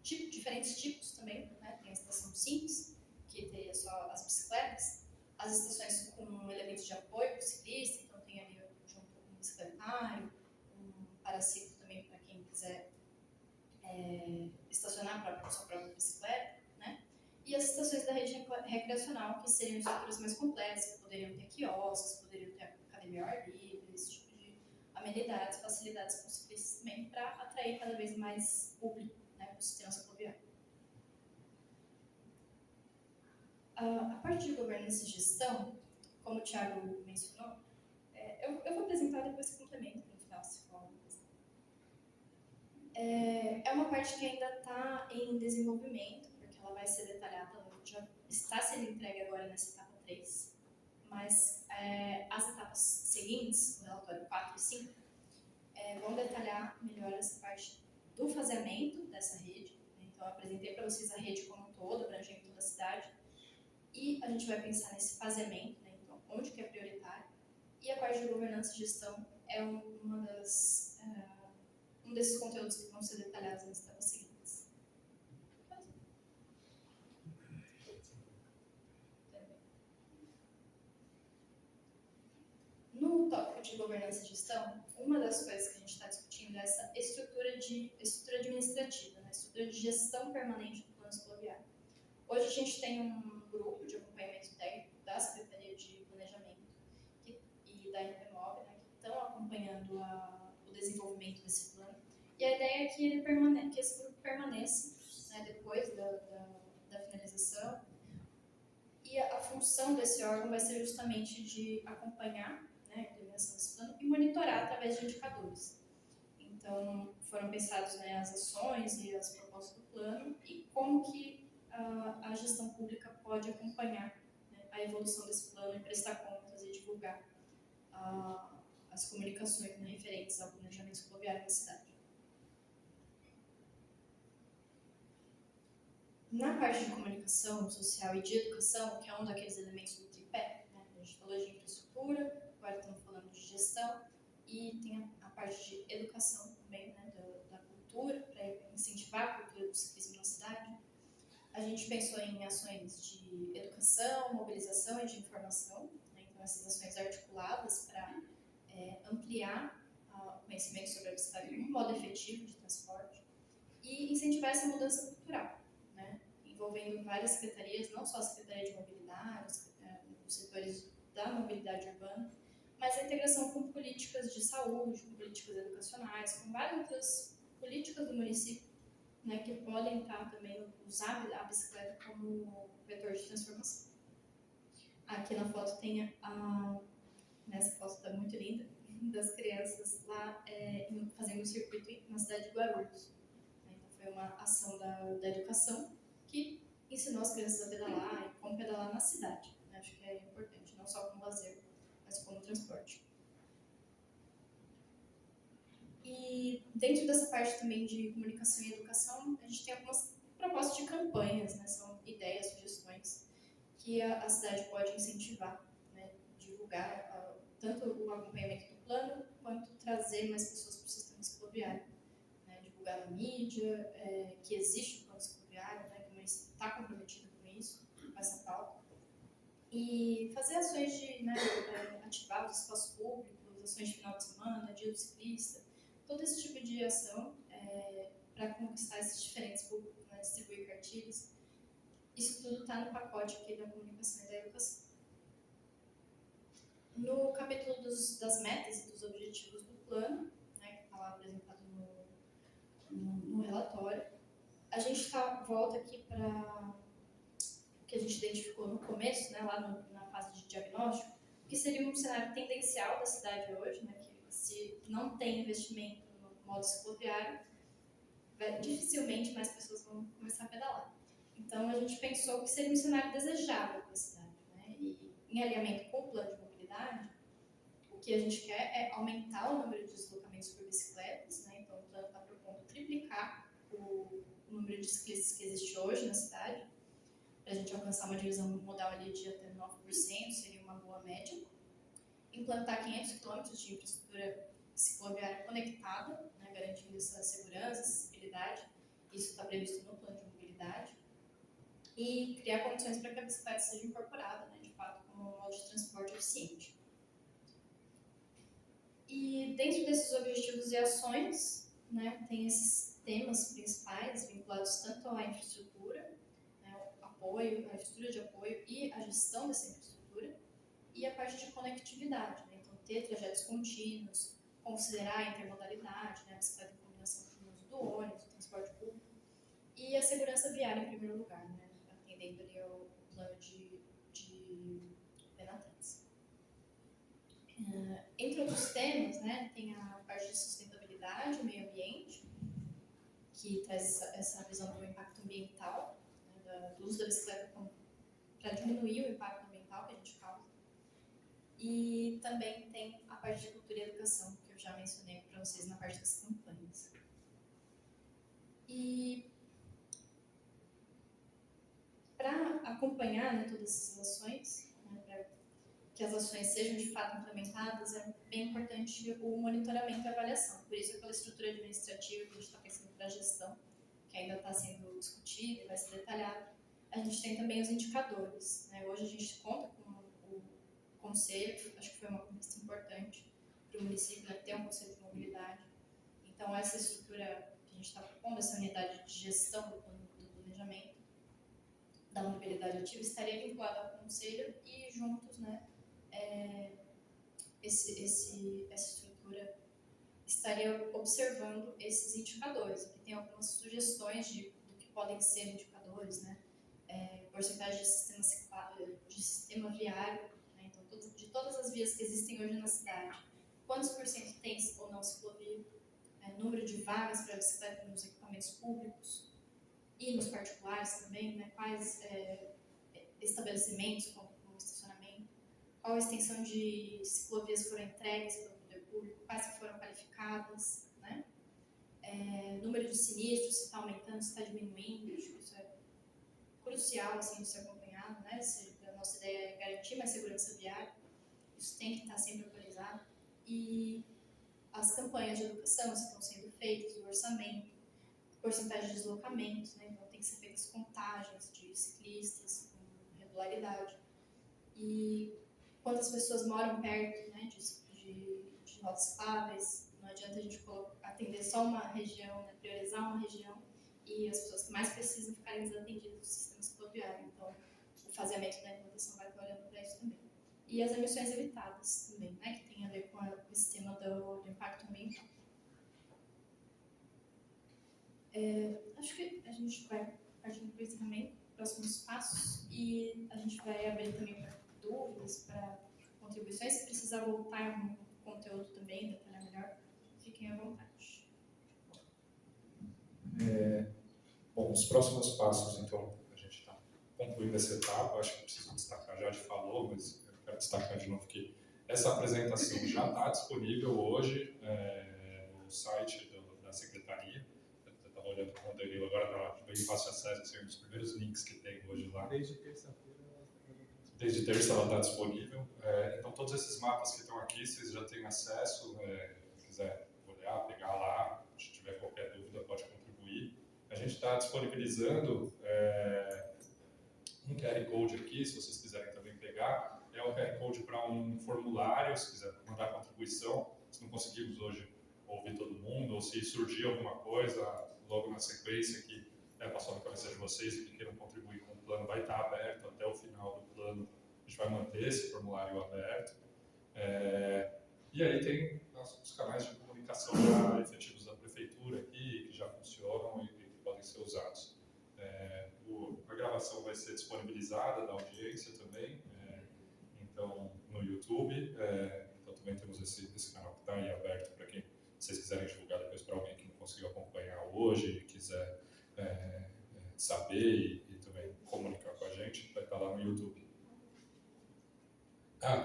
diferentes tipos também, né? Tem a estação simples, que teria só as bicicletas, as estações com elementos de apoio para o ciclista, então tem ali junto um bicicletário, um paraciclo também para quem quiser estacionar com a sua própria bicicleta, né? E as estações da rede recreacional, que seriam estruturas mais completas, que poderiam ter quiosques, poderiam ter academia ao ar livre, esse tipo de amenidades, facilidades para os ciclistas também, para atrair cada vez mais público, né, para o sistema cicloviário. A parte de governança e gestão, como o Thiago mencionou, eu vou apresentar depois esse complemento no final, se for uma questão. É uma parte que ainda está em desenvolvimento, porque ela vai ser detalhada, ela já está sendo entregue agora nessa etapa 3, mas as etapas seguintes, o relatório 4 e 5, vão detalhar melhor essa parte do faseamento dessa rede. Então, eu apresentei para vocês a rede como um todo, abrangendo toda a cidade, e a gente vai pensar nesse faseamento, né? Então, onde que é prioritário, e a parte de governança e gestão é um desses conteúdos que vão ser detalhados nas etapas seguintes. No tópico de governança e gestão, uma das coisas que a gente está discutindo é essa estrutura administrativa, né? Estrutura de gestão permanente do plano cicloviário. Hoje a gente tem um grupo de acompanhamento técnico da Secretaria de Planejamento e da INPEMOB, né, que estão acompanhando o desenvolvimento desse plano. E a ideia é que esse grupo permaneça, né, depois da finalização. E a função desse órgão vai ser justamente de acompanhar, né, a implementação desse plano e monitorar através de indicadores. Então, foram pensados, né, as ações e as propostas do plano e como que a gestão pública pode acompanhar, né, a evolução desse plano e prestar contas e divulgar as comunicações, né, referentes ao planejamento cicloviário da cidade. Na parte de comunicação social e de educação, que é um daqueles elementos do tripé, né, a gente falou de infraestrutura, agora estamos falando de gestão, e tem a parte de educação também, né, da cultura, para incentivar a cultura do ciclismo na cidade. A gente pensou em ações de educação, mobilização e de informação, né? Então essas ações articuladas para ampliar o conhecimento sobre a bicicleta como um modo efetivo de transporte e incentivar essa mudança cultural, né? Envolvendo várias secretarias, não só a Secretaria de Mobilidade, os setores da mobilidade urbana, mas a integração com políticas de saúde, com políticas educacionais, com várias outras políticas do município, né, que podem estar também usar a bicicleta como vetor de transformação. Aqui na foto tem nessa foto está muito linda, das crianças lá fazendo um circuito na cidade de Guarulhos. Então foi uma ação da educação que ensinou as crianças a pedalar e como pedalar na cidade. Acho que é importante, não só como lazer, mas como transporte. E dentro dessa parte também de comunicação e educação, a gente tem algumas propostas de campanhas, né? São ideias, sugestões que a cidade pode incentivar, né? Divulgar tanto o acompanhamento do plano, quanto trazer mais pessoas para o sistema cicloviário. Né? Divulgar na mídia, que existe o plano cicloviário, né? Que o município está comprometido com isso, com essa pauta. E fazer ações de, né, ativar os espaços públicos, ações de final de semana, dia do ciclista, todo esse tipo de ação para conquistar esses diferentes públicos, né, distribuir cartilhas. Isso tudo está no pacote aqui da comunicação e da educação. No capítulo das metas e dos objetivos do plano, né, que está lá apresentado no relatório, a gente volta aqui para que a gente identificou no começo, né, lá na fase de diagnóstico, o que seria um cenário tendencial da cidade hoje, né, que se não tem investimento no modo cicloviário, dificilmente mais pessoas vão começar a pedalar. Então, a gente pensou que seria um cenário desejável para a cidade, né, e em alinhamento com o plano de mobilidade, o que a gente quer é aumentar o número de deslocamentos por bicicletas, né, então o plano está propondo triplicar o número de ciclistas que existe hoje na cidade, para a gente alcançar uma divisão modal ali de até 9%, seria uma boa média. Implantar 500 km de infraestrutura cicloviária conectada, né, garantindo essa segurança, acessibilidade. Isso está previsto no plano de mobilidade. E criar condições para que a bicicleta seja incorporada, né, de fato, como um modo de transporte eficiente. E dentro desses objetivos e ações, né, tem esses temas principais vinculados tanto à infraestrutura, né, apoio, a infraestrutura de apoio e a gestão dessa infraestrutura, e a parte de conectividade, né, então ter trajetos contínuos, considerar a intermodalidade, né, a bicicleta em combinação com o uso do ônibus, do transporte público, e a segurança viária em primeiro lugar, né, atendendo ali ao plano de Penatrans. Entre outros temas, né, tem a parte de sustentabilidade, meio ambiente, que traz essa visão do impacto ambiental, né, do uso da bicicleta para diminuir o impacto ambiental que a gente causa. E também tem a parte de cultura e educação, que eu já mencionei para vocês na parte das campanhas. E para acompanhar, né, todas essas ações, né, para que as ações sejam de fato implementadas, é bem importante o monitoramento e avaliação. Por isso, aquela estrutura administrativa que a gente está pensando para a gestão, que ainda está sendo discutida e vai ser detalhada, a gente tem também os indicadores, né? Hoje a gente conta com o conselho, acho que foi uma conquista importante para o município, né, ter um conselho de mobilidade. Então, essa estrutura que a gente está propondo, essa unidade de gestão do planejamento da mobilidade ativa, estaria vinculada ao conselho e juntos, né, essa estrutura estaria observando esses indicadores. Aqui tem algumas sugestões do que podem ser indicadores, né? Porcentagem de sistema viário, né? Então, de todas as vias que existem hoje na cidade, quantos por cento tem ou não ciclovia, número de vagas para bicicleta nos equipamentos públicos e nos particulares também, né? Quais estabelecimentos com estacionamento, qual a extensão de ciclovias foram entregues pelo poder público, quais que foram qualificadas, né? Número de sinistros, se está aumentando, se está diminuindo, acho que isso é crucial assim, de ser acompanhado, né? A nossa ideia é garantir mais segurança viária, isso tem que estar sempre atualizado. E as campanhas de educação estão sendo feitas, o orçamento, porcentagem de deslocamentos, né? Então tem que ser feitas contagens de ciclistas com regularidade. E quantas pessoas moram perto, né, de rotas cicláveis. Não adianta a gente atender só uma região, né, priorizar uma região e as pessoas que mais precisam ficarem desatendidas do sistema cicloviário. Então, o faseamento da implantação vai estar olhando para isso também. E as emissões evitadas também, né, que tem a ver com esse tema do impacto ambiental. Acho que a gente vai partindo para isso também, próximos passos, e a gente vai abrir também para dúvidas, para contribuições. Se precisar voltar no conteúdo também, detalhar melhor, fiquem à vontade. Bom, os próximos passos, então, a gente está concluindo essa etapa. Acho que preciso destacar, já te falou, mas eu quero destacar de novo que essa apresentação já está disponível hoje no site da Secretaria. Eu estava olhando com o Danilo, agora está bem fácil acesso, assim, um dos primeiros links que tem hoje lá. Desde terça-feira. Desde terça ela está disponível. Então, todos esses mapas que estão aqui, vocês já têm acesso. Se quiser olhar, pegar lá, se tiver qualquer dúvida, pode contribuir. A gente está disponibilizando um QR Code aqui, se vocês quiserem também pegar. É um QR Code para um formulário, se quiser mandar contribuição. Se não conseguimos hoje ouvir todo mundo, ou se surgir alguma coisa logo na sequência que passou na cabeça de vocês e que queiram contribuir com o plano, vai estar aberto até o final do plano. A gente vai manter esse formulário aberto. E aí tem os canais de comunicação já efetivos da prefeitura aqui, que já funcionam e que podem ser usados. A gravação gravação vai ser disponibilizada da audiência também, então no YouTube. Então também temos esse canal que está aí aberto para quem vocês quiserem divulgar depois para alguém que não conseguiu acompanhar hoje e quiser saber e também comunicar com a gente, vai estar lá no YouTube.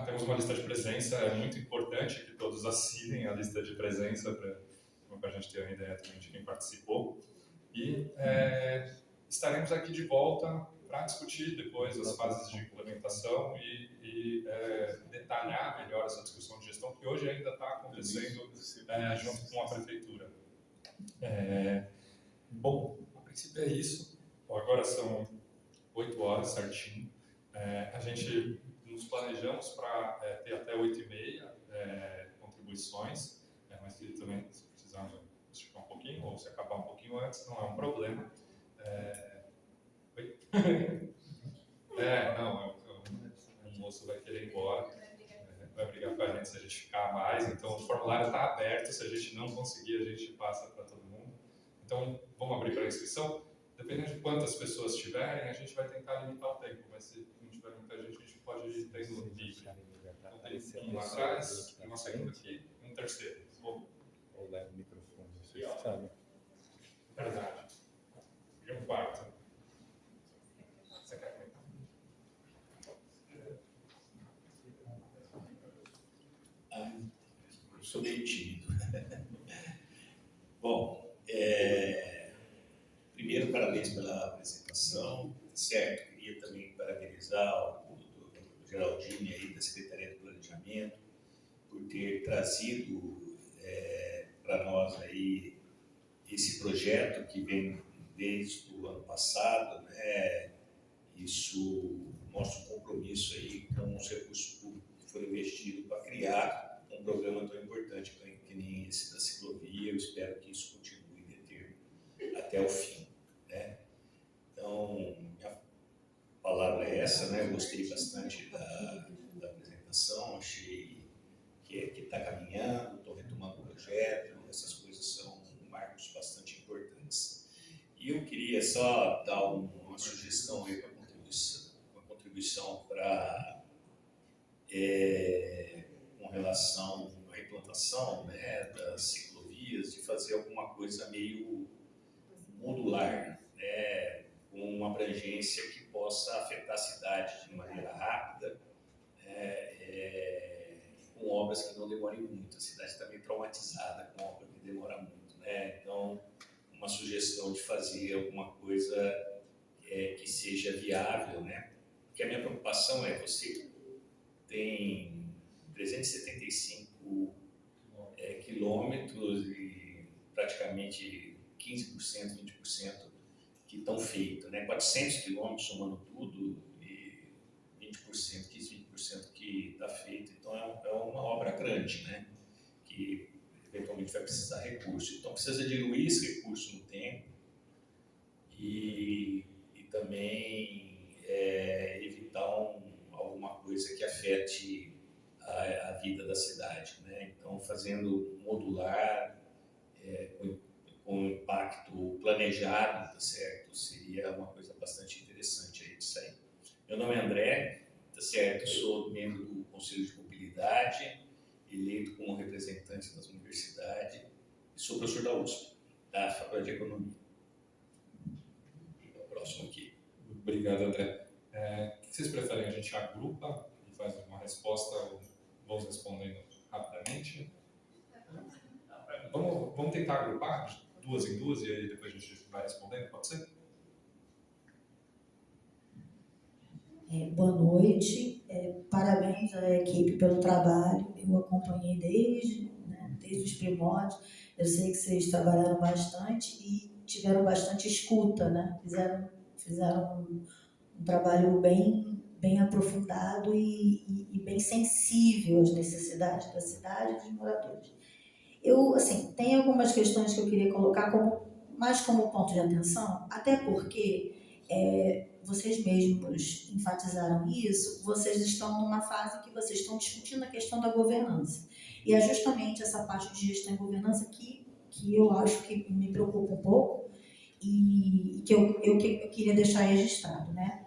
Temos uma lista de presença, é muito importante que todos assinem a lista de presença para a gente ter uma ideia também de quem participou. E estaremos aqui de volta para discutir depois as fases de implementação e detalhar melhor essa discussão de gestão, que hoje ainda está acontecendo junto com a prefeitura. Bom, a princípio é isso. Bom, agora são 8 horas certinho. A gente nos planejamos para ter até 8h30 contribuições, mas que também, se precisarmos esticar um pouquinho ou se acabar um pouquinho antes, não é um problema. Oi? O moço vai querer ir embora, vai brigar com a gente se a gente ficar mais, então o formulário está aberto, se a gente não conseguir, a gente passa para todo mundo. Então, vamos abrir para a inscrição. Dependendo de quantas pessoas tiverem, a gente vai tentar limitar o tempo, mas se não tiver muita gente, a gente pode ir tendo livre. Então, tem um lá atrás, uma segunda aqui e um terceiro. Ou leva o microfone, você sabe. Verdade. E um quarto. Você quer comentar? Eu sou meio tímido. Bom, primeiro, parabéns pela apresentação, certo? Queria também parabenizar o Geraldini aí da Secretaria do Planejamento por ter trazido para nós aí esse projeto que vem desde o ano passado, né? Isso mostra um compromisso aí com os recursos públicos que foram investidos para criar um programa tão importante que nem esse da ciclovia. Eu espero que isso continue de ter até o fim, né? Então, minha palavra é essa, né? Eu gostei bastante da apresentação, achei que está caminhando, estou retomando o projeto, essas coisas são marcos bastante importantes. E eu queria só dar uma sugestão aí para uma contribuição para com relação à implantação, né, das ciclovias, de fazer alguma coisa meio modular, né, com uma abrangência que possa afetar a cidade de maneira rápida, com obras que não demorem muito. A cidade está meio traumatizada com obra que demora muito, né? Então, uma sugestão de fazer alguma coisa que seja viável, né? Porque a minha preocupação é você tem 375 quilômetros e praticamente 15%, 20% que estão feitos, né? 400 quilômetros somando tudo e 20%, 15, 20% que está feito. Então é uma obra grande, né? Que eventualmente vai precisar de recurso. Então precisa diluir esse recurso no tempo e também evitar alguma coisa que afete a vida da cidade, né? Então fazendo modular, com impacto planejado, tá certo? Seria uma coisa bastante interessante aí disso aí. Meu nome é André, tá certo? Sou membro do Conselho de Mobilidade, eleito como representante das universidades e sou professor da USP, da Faculdade de Economia. O próximo aqui. Obrigado, André. O que vocês preferem? A gente agrupa e faz uma resposta ou vamos respondendo rapidamente? Vamos tentar agrupar 2 em 2 e aí depois a gente vai respondendo, pode ser? Boa noite, parabéns à equipe pelo trabalho. Eu acompanhei desde os primórdios. Eu sei que vocês trabalharam bastante e tiveram bastante escuta, né? Fizeram um trabalho bem aprofundado e bem sensível às necessidades da cidade e dos moradores. Eu, tem algumas questões que eu queria colocar mais como ponto de atenção, até porque vocês mesmos enfatizaram isso, vocês estão numa fase que vocês estão discutindo a questão da governança. E é justamente essa parte de gestão e governança que eu acho que me preocupa um pouco, e que eu queria deixar registrado, né?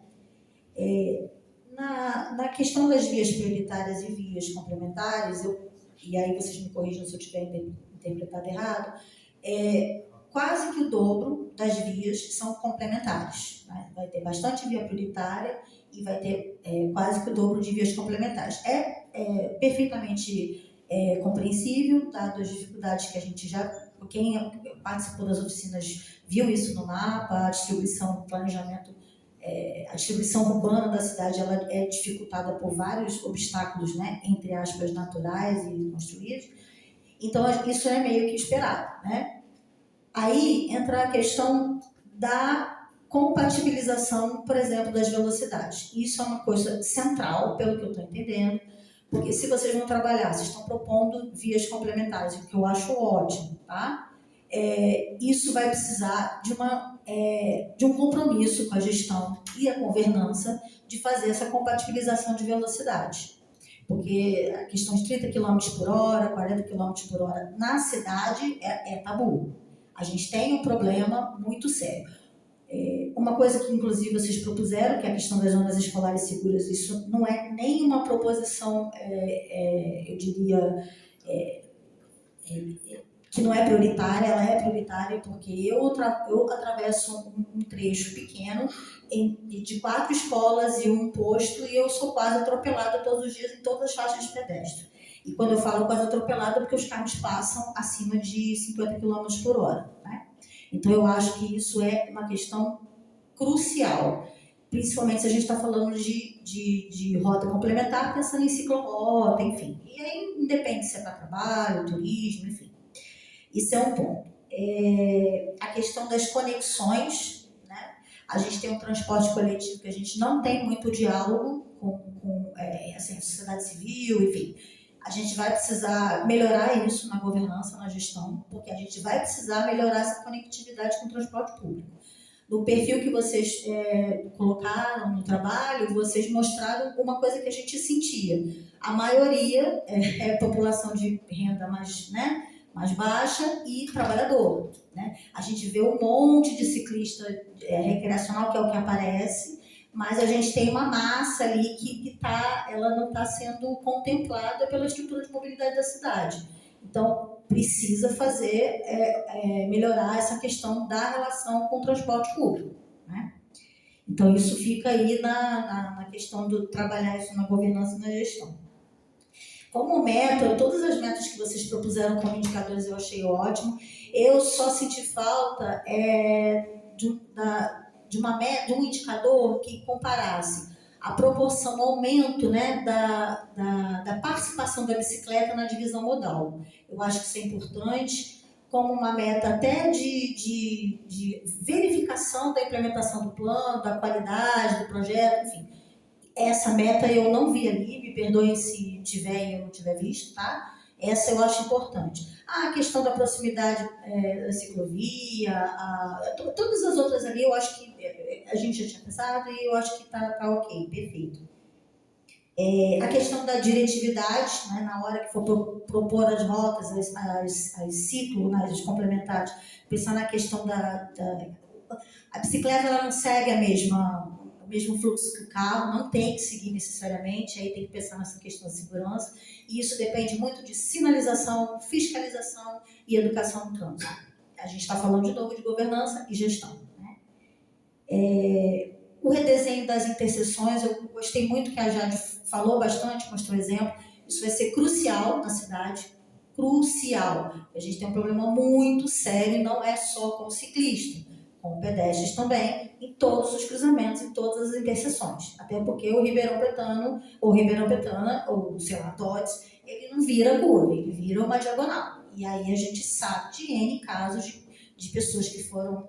Na questão das vias prioritárias e vias complementares, e aí vocês me corrijam se eu tiver interpretado errado, quase que o dobro das vias são complementares, né? Vai ter bastante via prioritária e vai ter quase que o dobro de vias complementares. É perfeitamente compreensível, dado as dificuldades que a gente quem participou das oficinas viu isso no mapa, a distribuição, o planejamento, a distribuição urbana da cidade ela é dificultada por vários obstáculos, né, entre aspas, naturais e construídos. Então, isso é meio que esperado, né? Aí entra a questão da compatibilização, por exemplo, das velocidades. Isso é uma coisa central, pelo que eu estou entendendo, porque se vocês vão trabalhar, vocês estão propondo vias complementares, o que eu acho ótimo, tá? Isso vai precisar de um compromisso com a gestão e a governança de fazer essa compatibilização de velocidade. Porque a questão de 30 km por hora, 40 km por hora na cidade é tabu. A gente tem um problema muito sério. Uma coisa que, inclusive, vocês propuseram, que é a questão das zonas escolares seguras, isso não é nem uma proposição, eu diria, que não é prioritária, ela é prioritária porque eu atravesso um trecho pequeno de 4 escolas e um posto e eu sou quase atropelada todos os dias em todas as faixas de pedestre. E quando eu falo quase atropelada, é porque os carros passam acima de 50 km por hora, né? Então, eu acho que isso é uma questão crucial, principalmente se a gente está falando de rota complementar, pensando em ciclorrota, enfim. E aí, independe se é para trabalho, turismo, enfim. Isso é um ponto. A questão das conexões, né? A gente tem um transporte coletivo que a gente não tem muito diálogo com assim, sociedade civil, enfim. A gente vai precisar melhorar isso na governança, na gestão, porque a gente vai precisar melhorar essa conectividade com o transporte público. No perfil que vocês colocaram no trabalho, vocês mostraram uma coisa que a gente sentia. A maioria é população de renda mais baixa e trabalhador, né? A gente vê um monte de ciclista recreacional, que é o que aparece, mas a gente tem uma massa ali que ela não está sendo contemplada pela estrutura de mobilidade da cidade. Então, precisa melhorar essa questão da relação com o transporte público, né? Então, isso fica aí na questão do trabalhar isso na governança e na gestão. Como meta, todas as metas que vocês propuseram como indicadores eu achei ótimo. Eu só senti falta de um indicador que comparasse a proporção, o aumento, né, da participação da bicicleta na divisão modal. Eu acho que isso é importante, como uma meta até de verificação da implementação do plano, da qualidade do projeto, enfim. Essa meta eu não vi ali, me perdoem se tiver e eu não tiver visto, tá? Essa eu acho importante. A questão da proximidade da ciclovia, todas as outras ali eu acho que a gente já tinha pensado e eu acho que tá ok, perfeito. A questão da diretividade, né, na hora que for propor as rotas, as ciclos, né, as complementares, pensar na questão a bicicleta ela não segue o mesmo fluxo que o carro, não tem que seguir necessariamente, aí tem que pensar nessa questão da segurança, e isso depende muito de sinalização, fiscalização e educação no trânsito. A gente está falando de novo de governança e gestão, né? O redesenho das interseções, eu gostei muito que a Jade falou bastante, mostrou exemplo, isso vai ser crucial na cidade, crucial. A gente tem um problema muito sério, não é só com o ciclista, com pedestres também, em todos os cruzamentos, em todas as interseções. Até porque o Ribeirão Pretano, ou sei lá, Dodge, ele não vira curva, ele vira uma diagonal. E aí a gente sabe de N casos de pessoas que foram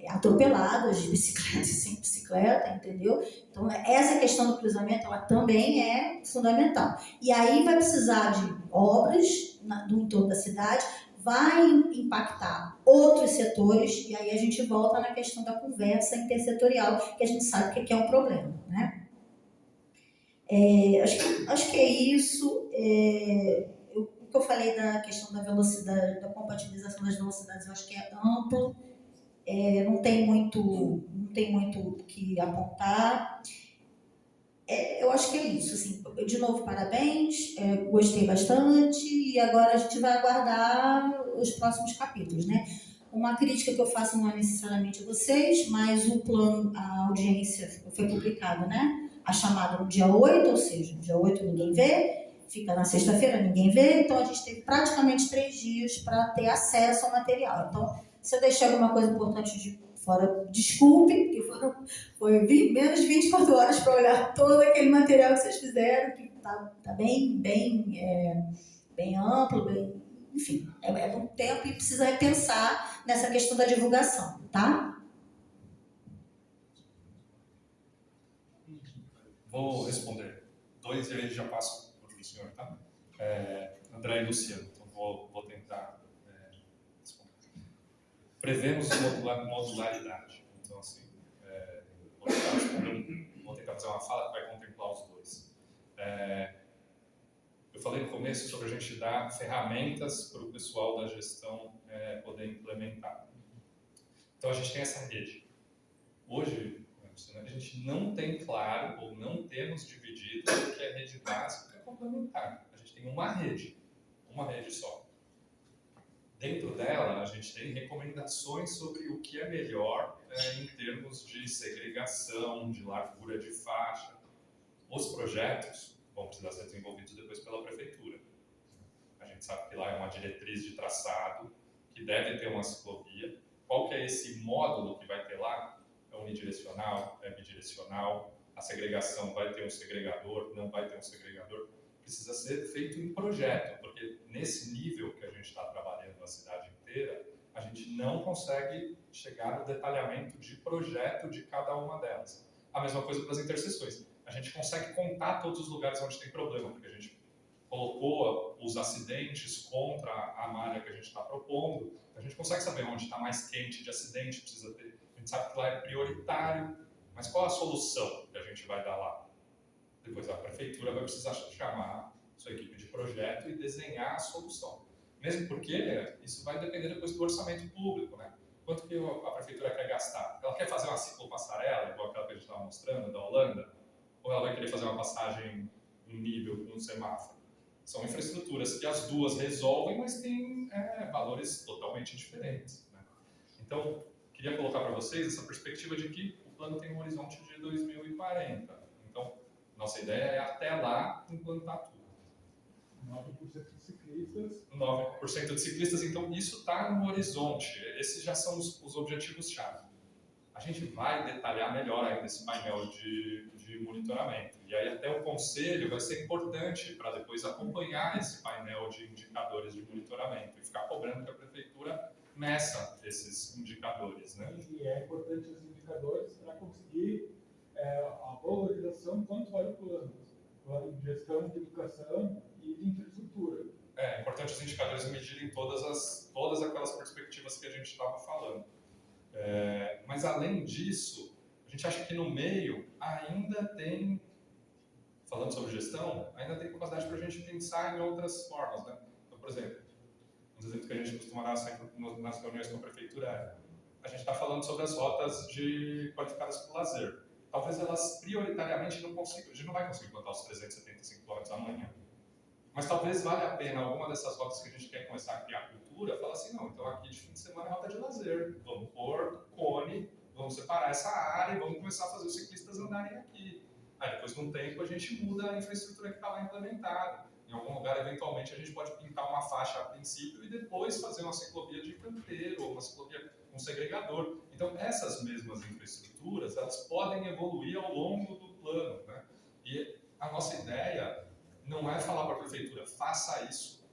atropeladas de bicicleta e sem bicicleta, entendeu? Então, essa questão do cruzamento, ela também é fundamental. E aí vai precisar de obras do entorno da cidade, vai impactar outros setores, e aí a gente volta na questão da conversa intersetorial, que a gente sabe que é um problema, né? Acho que é isso. O que eu falei da questão da velocidade, da compatibilização das velocidades, eu acho que é amplo. não tem muito o que apontar. Eu acho que é isso, assim, de novo, parabéns, gostei bastante e agora a gente vai aguardar os próximos capítulos, né? Uma crítica que eu faço não é necessariamente a vocês, mas o plano, a audiência foi publicado, né? A chamada no dia 8, ou seja, no dia 8 ninguém vê, fica na sexta-feira, ninguém vê, então a gente teve praticamente 3 dias para ter acesso ao material. Então, se eu deixei alguma coisa importante de fora, desculpe, porque foi menos de 24 horas para olhar todo aquele material que vocês fizeram, que tá bem amplo, enfim, é muito tempo e precisa repensar nessa questão da divulgação, tá? Vou responder 2 e aí já passo para o senhor, tá? André e Luciano, então vou tentar responder. Prevemos modularidade, então assim, vou tentar fazer uma fala que vai contemplar os dois. Eu falei no começo sobre a gente dar ferramentas para o pessoal da gestão poder implementar. Então a gente tem essa rede. Hoje, a gente não tem claro, ou não temos dividido o que é rede básica e o que é complementar. A gente tem uma rede só. Dentro dela, a gente tem recomendações sobre o que é melhor em termos de segregação, de largura de faixa. Os projetos vão precisar ser desenvolvidos depois pela prefeitura. A gente sabe que lá é uma diretriz de traçado, que deve ter uma ciclovia. Qual que é esse módulo que vai ter lá? É unidirecional, é bidirecional, a segregação vai ter um segregador, não vai ter um segregador. Precisa ser feito em projeto, porque nesse nível que a gente está trabalhando na cidade inteira, a gente não consegue chegar no detalhamento de projeto de cada uma delas. A mesma coisa para as interseções. A gente consegue contar todos os lugares onde tem problema, porque a gente colocou os acidentes contra a malha que a gente está propondo. A gente consegue saber onde está mais quente de acidente, precisa ter. A gente sabe que lá é prioritário, mas qual a solução que a gente vai dar lá? Depois a prefeitura vai precisar chamar sua equipe de projeto e desenhar a solução. Mesmo porque isso vai depender depois do orçamento público, né? Quanto que a prefeitura quer gastar? Ela quer fazer uma ciclopassarela, igual aquela que a gente estava mostrando, da Holanda? Ou ela vai querer fazer uma passagem em nível com um semáforo? São infraestruturas que as duas resolvem, mas têm valores totalmente diferentes, né? Então, queria colocar para vocês essa perspectiva de que o plano tem um horizonte de 2040. Então, nossa ideia é até lá implantar tudo. 9% de ciclistas. 9% de ciclistas, então isso está no horizonte. Esses já são os objetivos-chave. A gente vai detalhar melhor ainda esse painel de monitoramento. E aí até o conselho vai ser importante para depois acompanhar esse painel de indicadores de monitoramento e ficar cobrando que a prefeitura meça esses indicadores, né? E é importante os indicadores para conseguir a valorização quanto vai o plano. Plano de gestão, de educação e de infraestrutura. É importante os indicadores medirem todas aquelas perspectivas que a gente estava falando. Mas além disso, a gente acha que no meio ainda tem, falando sobre gestão, ainda tem capacidade para a gente pensar em outras formas, né? Então, por exemplo, um dos exemplos que a gente costuma dar sempre nas reuniões com a prefeitura a gente está falando sobre as rotas qualificadas para o lazer. Talvez elas prioritariamente não consigam, a gente não vai conseguir implantar os 375 km amanhã. Mas talvez valha a pena alguma dessas rotas que a gente quer começar a criar cultura, falar assim, não, então aqui de fim de semana é rota de lazer, vamos pôr cone, vamos separar essa área e vamos começar a fazer os ciclistas andarem aqui. Aí depois, com o tempo, a gente muda a infraestrutura que está lá implementada. Em algum lugar, eventualmente, a gente pode pintar uma faixa a princípio e depois fazer uma ciclovia de canteiro ou uma ciclovia com segregador. Então, essas mesmas infraestruturas, elas podem evoluir ao longo do plano, né? E a nossa ideia não é falar para a prefeitura, faça isso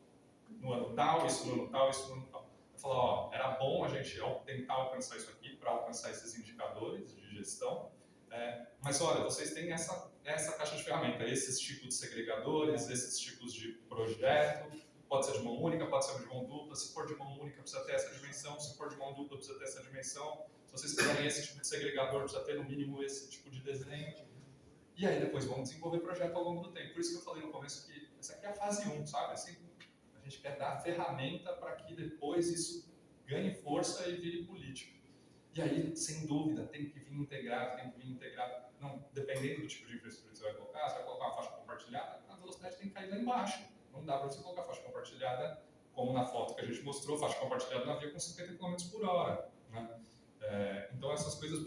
no ano tal, isso no ano tal, isso no ano tal. É falar, ó, era bom a gente tentar alcançar isso aqui para alcançar esses indicadores de gestão, mas olha, vocês têm essa caixa de ferramenta, esses tipos de segregadores, esses tipos de projeto, pode ser de mão única, pode ser de mão dupla, se for de mão única precisa ter essa dimensão, se for de mão dupla precisa ter essa dimensão, se vocês quiserem esse tipo de segregador precisa ter no mínimo esse tipo de desenho. E aí depois vamos desenvolver projeto ao longo do tempo. Por isso que eu falei no começo que essa aqui é a fase 1, sabe? Assim, a gente quer dar a ferramenta para que depois isso ganhe força e vire político. E aí, sem dúvida, tem que vir integrado. Não, dependendo do tipo de infraestrutura que você vai colocar, você vai colocar uma faixa compartilhada, a velocidade tem que cair lá embaixo. Não dá para você colocar faixa compartilhada, como na foto que a gente mostrou, faixa compartilhada na via com 50 km por hora. Né? Então essas coisas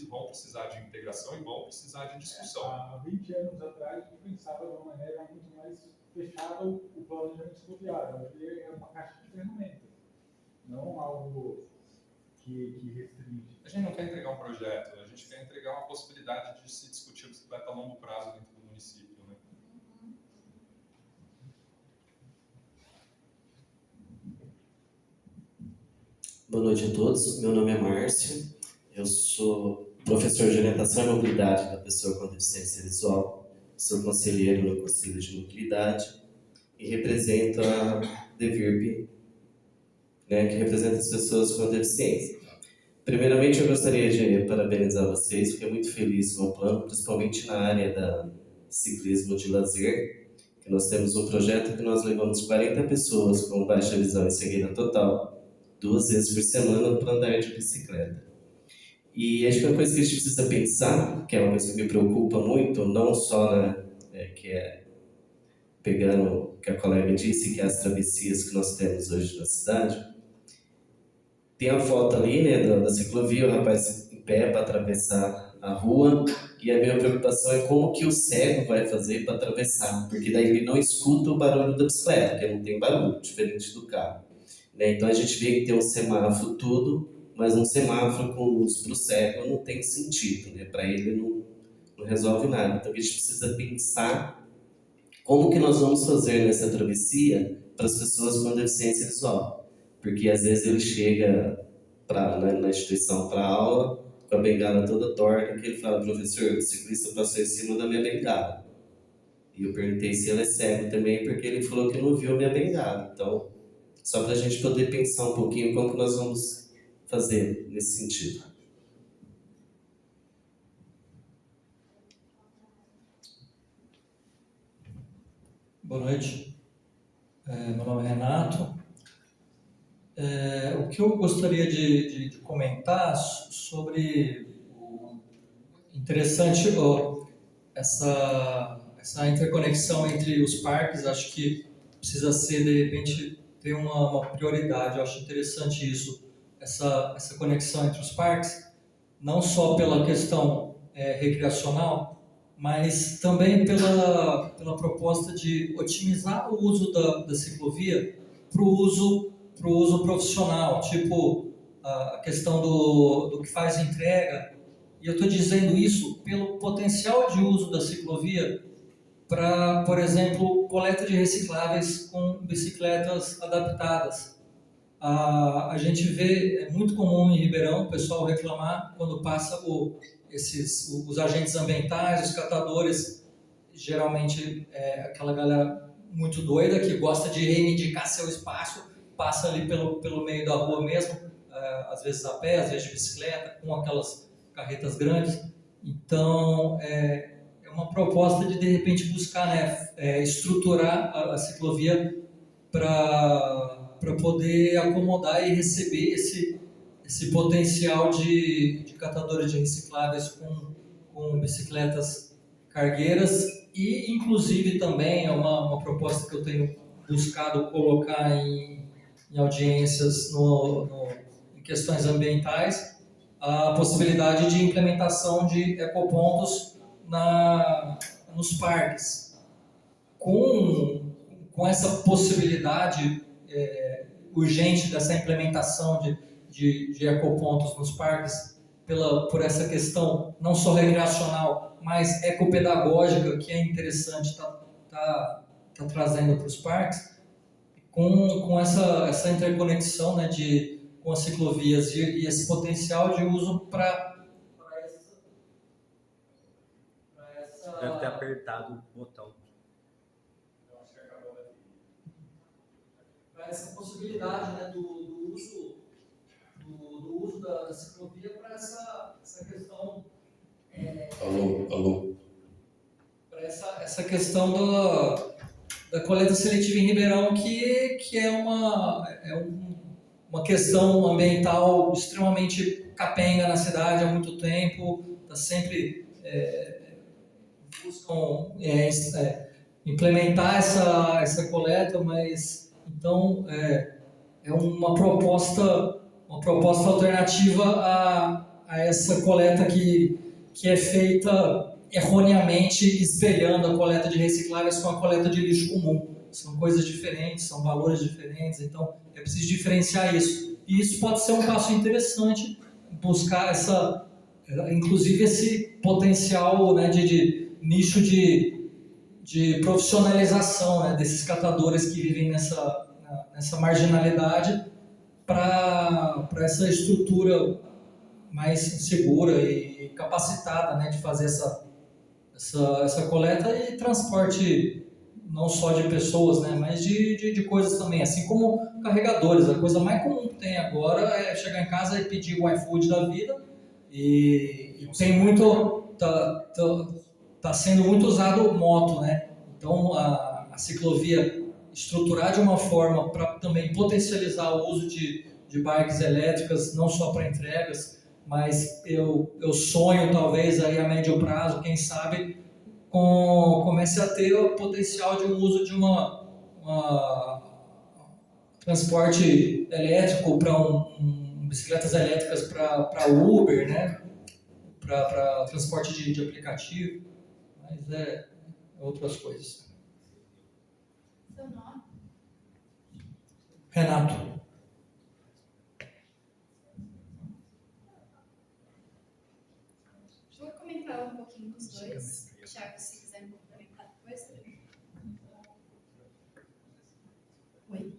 vão precisar de integração e vão precisar de discussão. Há 20 anos atrás, a gente pensava de uma maneira muito mais fechada o planejamento cicloviário. Hoje é uma caixa de ferramentas, não algo que restringe. A gente não quer entregar um projeto, a gente quer entregar uma possibilidade de se discutir bicicleta a longo prazo dentro do município. Né? Boa noite a todos, meu nome é Márcio, eu sou professor de orientação e mobilidade da pessoa com deficiência visual, sou conselheiro no Conselho de Mobilidade e represento a DEVIRB, né, que representa as pessoas com deficiência. Primeiramente, eu gostaria de parabenizar vocês, fiquei muito feliz com o plano, principalmente na área da ciclismo de lazer, que nós temos um projeto que nós levamos 40 pessoas com baixa visão e cegueira total, 2 vezes por semana para andar de bicicleta. E acho que uma coisa que a gente precisa pensar, que é uma coisa que me preocupa muito, não só que é pegando o que a colega disse, que é as travessias que nós temos hoje na cidade. Tem a foto ali, né, da ciclovia, o rapaz em pé para atravessar a rua, e a minha preocupação é como que o cego vai fazer para atravessar, porque daí ele não escuta o barulho da bicicleta, porque não tem barulho, diferente do carro. Né? Então a gente vê que tem um semáforo tudo, mas um semáforo com luz para o cego não tem sentido, né? Para ele não resolve nada. Então a gente precisa pensar como que nós vamos fazer nessa travessia para as pessoas com deficiência visual. Porque às vezes ele chega na instituição para aula com a bengala toda torta, que ele fala: professor, o ciclista passou em cima da minha bengala. E eu perguntei se ele é cego também, porque ele falou que não viu a minha bengala. Então, só para a gente poder pensar um pouquinho como que nós vamos fazer nesse sentido. Boa noite, meu nome é Renato. O que eu gostaria de comentar sobre o interessante essa interconexão entre os parques, acho que precisa ser, de repente, ter uma prioridade. Eu acho interessante isso, essa conexão entre os parques, não só pela questão recreacional, mas também pela proposta de otimizar o uso da ciclovia para o uso profissional, tipo a questão do que faz entrega. E eu estou dizendo isso pelo potencial de uso da ciclovia para, por exemplo, coleta de recicláveis com bicicletas adaptadas. A gente vê, é muito comum em Ribeirão o pessoal reclamar quando passa os agentes ambientais, os catadores, geralmente aquela galera muito doida que gosta de reivindicar seu espaço, passa ali pelo meio da rua mesmo, às vezes a pé, às vezes de bicicleta, com aquelas carretas grandes. Então, é uma proposta de repente, buscar estruturar a ciclovia para poder acomodar e receber esse potencial de catadores de recicláveis com bicicletas cargueiras. E, inclusive, também é uma proposta que eu tenho buscado colocar em audiências em questões ambientais, a possibilidade de implementação de ecopontos nos parques. Com essa possibilidade urgente dessa implementação de ecopontos nos parques, por essa questão não só recreacional, mas ecopedagógica, que é interessante tá trazendo para os parques, com essa interconexão, né, com as ciclovias e esse potencial de uso para essa... Deve ter apertado o botão. Para essa possibilidade, né, do uso da ciclovia para essa questão... Alô? Para essa questão da coleta seletiva em Ribeirão, que é uma questão ambiental extremamente capenga na cidade há muito tempo, está sempre buscam implementar essa coleta, mas então é uma proposta alternativa a essa coleta que é feita erroneamente espelhando a coleta de recicláveis com a coleta de lixo comum. São coisas diferentes, são valores diferentes, então é preciso diferenciar isso. E isso pode ser um passo interessante, buscar inclusive esse potencial, né, de nicho de profissionalização, né, desses catadores que vivem nessa marginalidade para essa estrutura mais segura e capacitada, né, de fazer essa coleta e transporte não só de pessoas, né, mas de coisas também, assim como carregadores. A coisa mais comum que tem agora é chegar em casa e pedir o iFood da vida e tem muito, tá sendo muito usado moto, né? Então a ciclovia estruturar de uma forma para também potencializar o uso de bikes elétricas, não só para entregas, mas eu sonho talvez aí a médio prazo, quem sabe, comece a ter o potencial de um uso de uma transporte elétrico para bicicletas elétricas para Uber, né? Para transporte de aplicativo, mas outras coisas. Seu nome? Renato. Vou comentar um pouquinho dos dois. Thiago, se quiser complementar depois. Oi.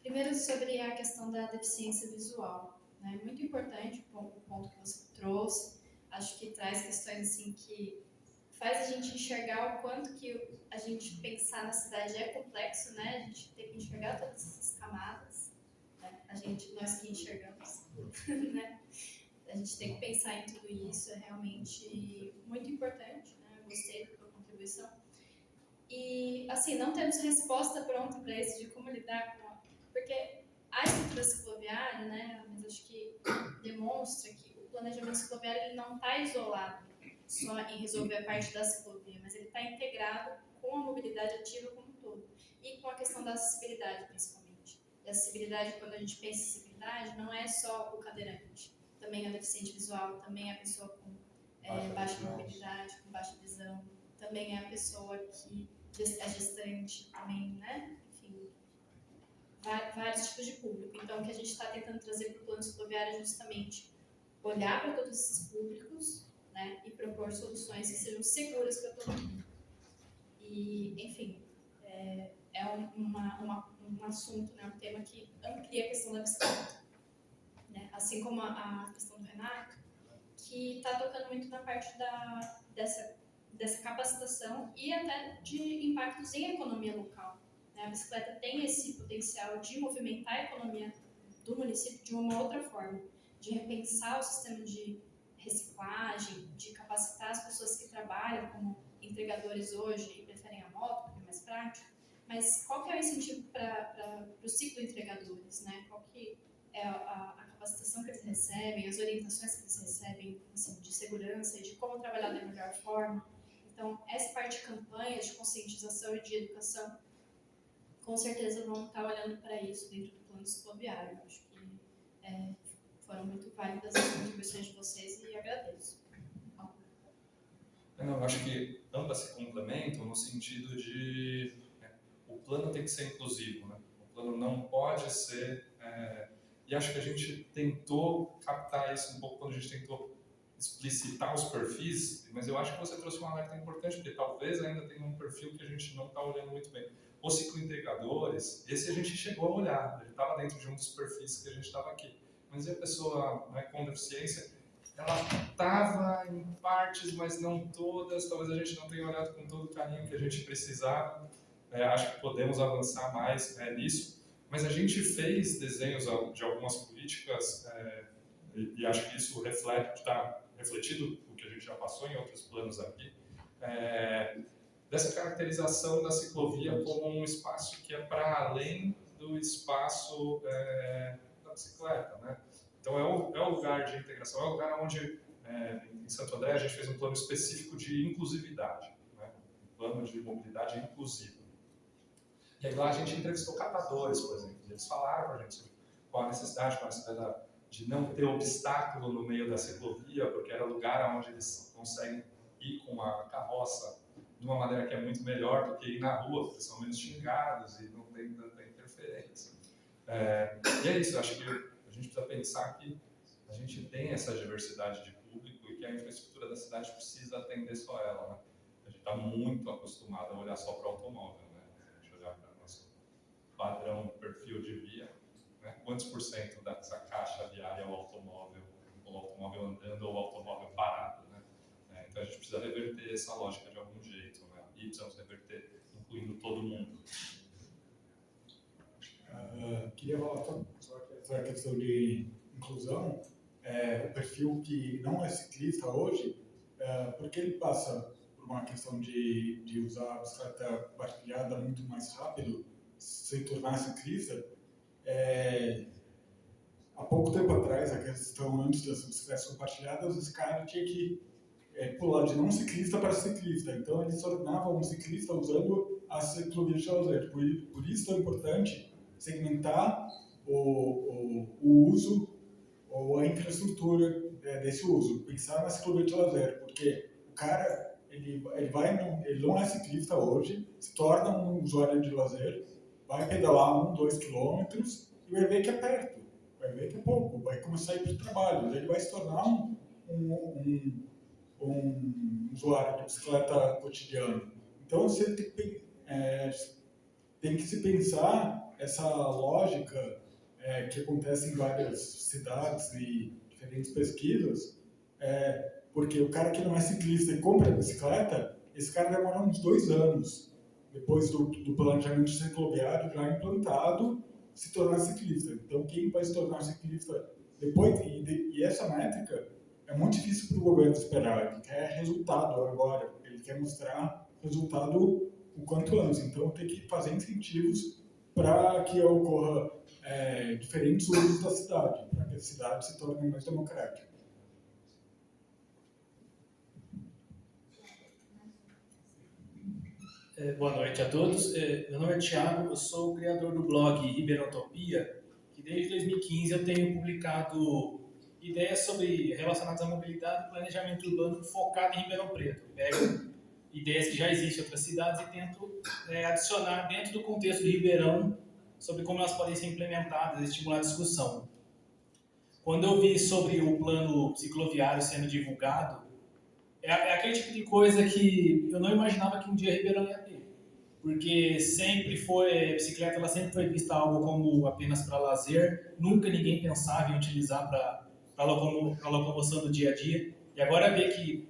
Primeiro, sobre a questão da deficiência visual. Né? Muito importante o ponto que você trouxe. Acho que traz questões assim que faz a gente enxergar o quanto que a gente pensar na cidade é complexo, né? A gente tem que enxergar todas essas camadas. Né? Nós que enxergamos, né? A gente tem que pensar em tudo isso, é realmente muito importante, né? Eu gostei da tua contribuição. E, assim, não temos resposta pronta para isso, de como lidar com... Porque a estrutura cicloviária, né, mas acho que demonstra que o planejamento cicloviário ele não está isolado só em resolver a parte da ciclovia, mas ele está integrado com a mobilidade ativa como um todo. E com a questão da acessibilidade, principalmente. E a acessibilidade, quando a gente pensa em acessibilidade, não é só o cadeirante. Também a deficiente visual, também a pessoa com baixa mobilidade, com baixa visão, também é a pessoa que é gestante, também, né? Enfim, vários tipos de público. Então, o que a gente está tentando trazer para o plano cicloviário é justamente olhar para todos esses públicos, né? E propor soluções que sejam seguras para todo mundo. E, enfim, é um assunto, né? Um tema que amplia a questão da bicicleta. Né? Assim como a questão do Renato, que está tocando muito na parte dessa capacitação e até de impactos em economia local. Né? A bicicleta tem esse potencial de movimentar a economia do município de uma outra forma, de repensar o sistema de reciclagem, de capacitar as pessoas que trabalham como entregadores hoje e preferem a moto, porque é mais prático. Mas qual que é o incentivo para os cicloentregadores? Né? Qual que é a capacitação que eles recebem, as orientações que eles recebem assim, de segurança e de como trabalhar da melhor forma. Então, essa parte de campanhas, de conscientização e de educação, com certeza vão estar olhando para isso dentro do plano cicloviário. Acho que foram muito válidas as contribuições de vocês e agradeço. Eu acho que ambas se complementam no sentido de o plano tem que ser inclusivo, né? O plano não pode ser... E acho que a gente tentou captar isso um pouco quando a gente tentou explicitar os perfis, mas eu acho que você trouxe um alerta importante, porque talvez ainda tenha um perfil que a gente não está olhando muito bem. Os ciclointegradores, esse a gente chegou a olhar, ele estava dentro de um dos perfis que a gente estava aqui. Mas a pessoa, né, com deficiência, ela estava em partes, mas não todas, talvez a gente não tenha olhado com todo o carinho que a gente precisava. Acho que podemos avançar mais nisso. Mas a gente fez desenhos de algumas políticas e acho que isso está refletido o que a gente já passou em outros planos aqui, dessa caracterização da ciclovia como um espaço que é para além do espaço da bicicleta, né? Então é o lugar de integração, é o lugar onde, em Santo André, a gente fez um plano específico de inclusividade, né? Um plano de mobilidade inclusiva. E aí lá a gente entrevistou catadores, por exemplo, e eles falaram para a gente sobre qual a necessidade de não ter obstáculo no meio da ciclovia, porque era lugar onde eles conseguem ir com uma carroça de uma maneira que é muito melhor do que ir na rua, porque são menos xingados e não tem tanta interferência. E é isso, eu acho que a gente precisa pensar que a gente tem essa diversidade de público e que a infraestrutura da cidade precisa atender só ela, né? A gente está muito acostumado a olhar só para o automóvel, né? Se a gente olhar para o nosso padrão, perfil de via, né? Quantos por cento dessa caixa viária é o automóvel andando ou o automóvel parado, né? Então a gente precisa reverter essa lógica de algum jeito, né? E precisamos reverter incluindo todo mundo. Queria falar sobre essa questão de inclusão. O perfil que não é ciclista hoje, porque ele passa por uma questão de usar a bicicleta partilhada muito mais rápido, se tornar ciclista. Há pouco tempo atrás, a questão antes das bicicletas compartilhadas, esse cara tinha que pular de não ciclista para ciclista. Então, ele se tornava um ciclista usando a ciclovia de lazer. Por isso é importante segmentar o uso ou a infraestrutura desse uso. Pensar na ciclovia de lazer, porque o cara ele não é ciclista hoje, se torna um usuário de lazer, vai pedalar 1-2 quilômetros e vai ver que é perto, vai ver que é pouco, vai começar a ir para o trabalho, ele vai se tornar um usuário de bicicleta cotidiano. Então, você tem que se pensar essa lógica que acontece em várias cidades e diferentes pesquisas, porque o cara que não é ciclista e compra a bicicleta, esse cara demora uns 2 anos, depois do planejamento cicloviário já implantado, se tornar ciclista. Então, quem vai se tornar ciclista depois, e essa métrica é muito difícil para o governo esperar, ele quer resultado agora, ele quer mostrar resultado o quanto antes. Então, tem que fazer incentivos para que ocorra diferentes usos da cidade, para que a cidade se torne mais democrática. Boa noite a todos. Meu nome é Thiago, eu sou o criador do blog Ribeirantopia, que desde 2015 eu tenho publicado ideias relacionadas à mobilidade e planejamento urbano focado em Ribeirão Preto. Pego ideias que já existem em outras cidades e tento adicionar dentro do contexto de Ribeirão sobre como elas podem ser implementadas e estimular a discussão. Quando eu vi sobre o plano cicloviário sendo divulgado, é aquele tipo de coisa que eu não imaginava que um dia Ribeirão ia ter. Porque a bicicleta ela sempre foi vista algo como apenas para lazer, nunca ninguém pensava em utilizar para locomoção do dia a dia. E agora ver que,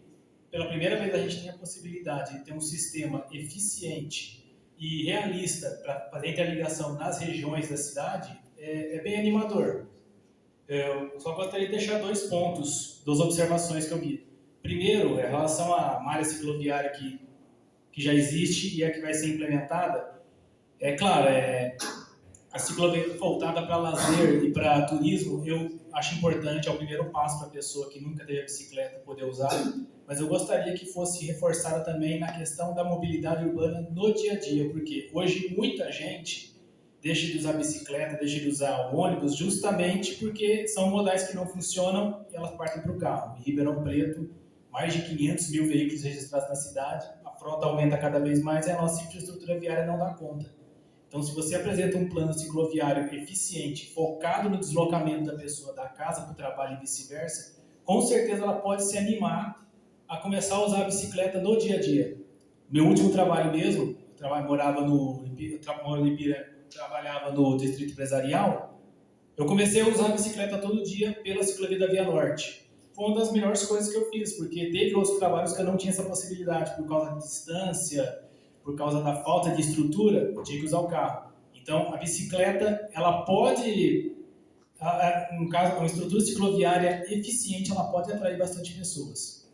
pela primeira vez, a gente tem a possibilidade de ter um sistema eficiente e realista para fazer interligação nas regiões da cidade, é bem animador. Eu só gostaria de deixar 2 pontos, 2 observações que eu vi. Primeiro, em relação à malha cicloviária que já existe e a que vai ser implementada, claro, a ciclovia voltada para lazer e para turismo, eu acho importante, é o primeiro passo para a pessoa que nunca teve a bicicleta poder usar, mas eu gostaria que fosse reforçada também na questão da mobilidade urbana no dia a dia, porque hoje muita gente deixa de usar a bicicleta, deixa de usar o ônibus, justamente porque são modais que não funcionam e elas partem para o carro. Em Ribeirão Preto, mais de 500 mil veículos registrados na cidade, a frota aumenta cada vez mais e a nossa infraestrutura viária não dá conta. Então, se você apresenta um plano cicloviário eficiente, focado no deslocamento da pessoa da casa para o trabalho e vice-versa, com certeza ela pode se animar a começar a usar a bicicleta no dia a dia. Meu último trabalho mesmo, trabalhava no distrito empresarial, eu comecei a usar a bicicleta todo dia pela ciclovia da Via Norte. Foi uma das melhores coisas que eu fiz, porque teve outros trabalhos que eu não tinha essa possibilidade, por causa da distância, por causa da falta de estrutura, eu tinha que usar o carro. Então, a bicicleta, ela pode, no caso, uma estrutura cicloviária eficiente, ela pode atrair bastante pessoas.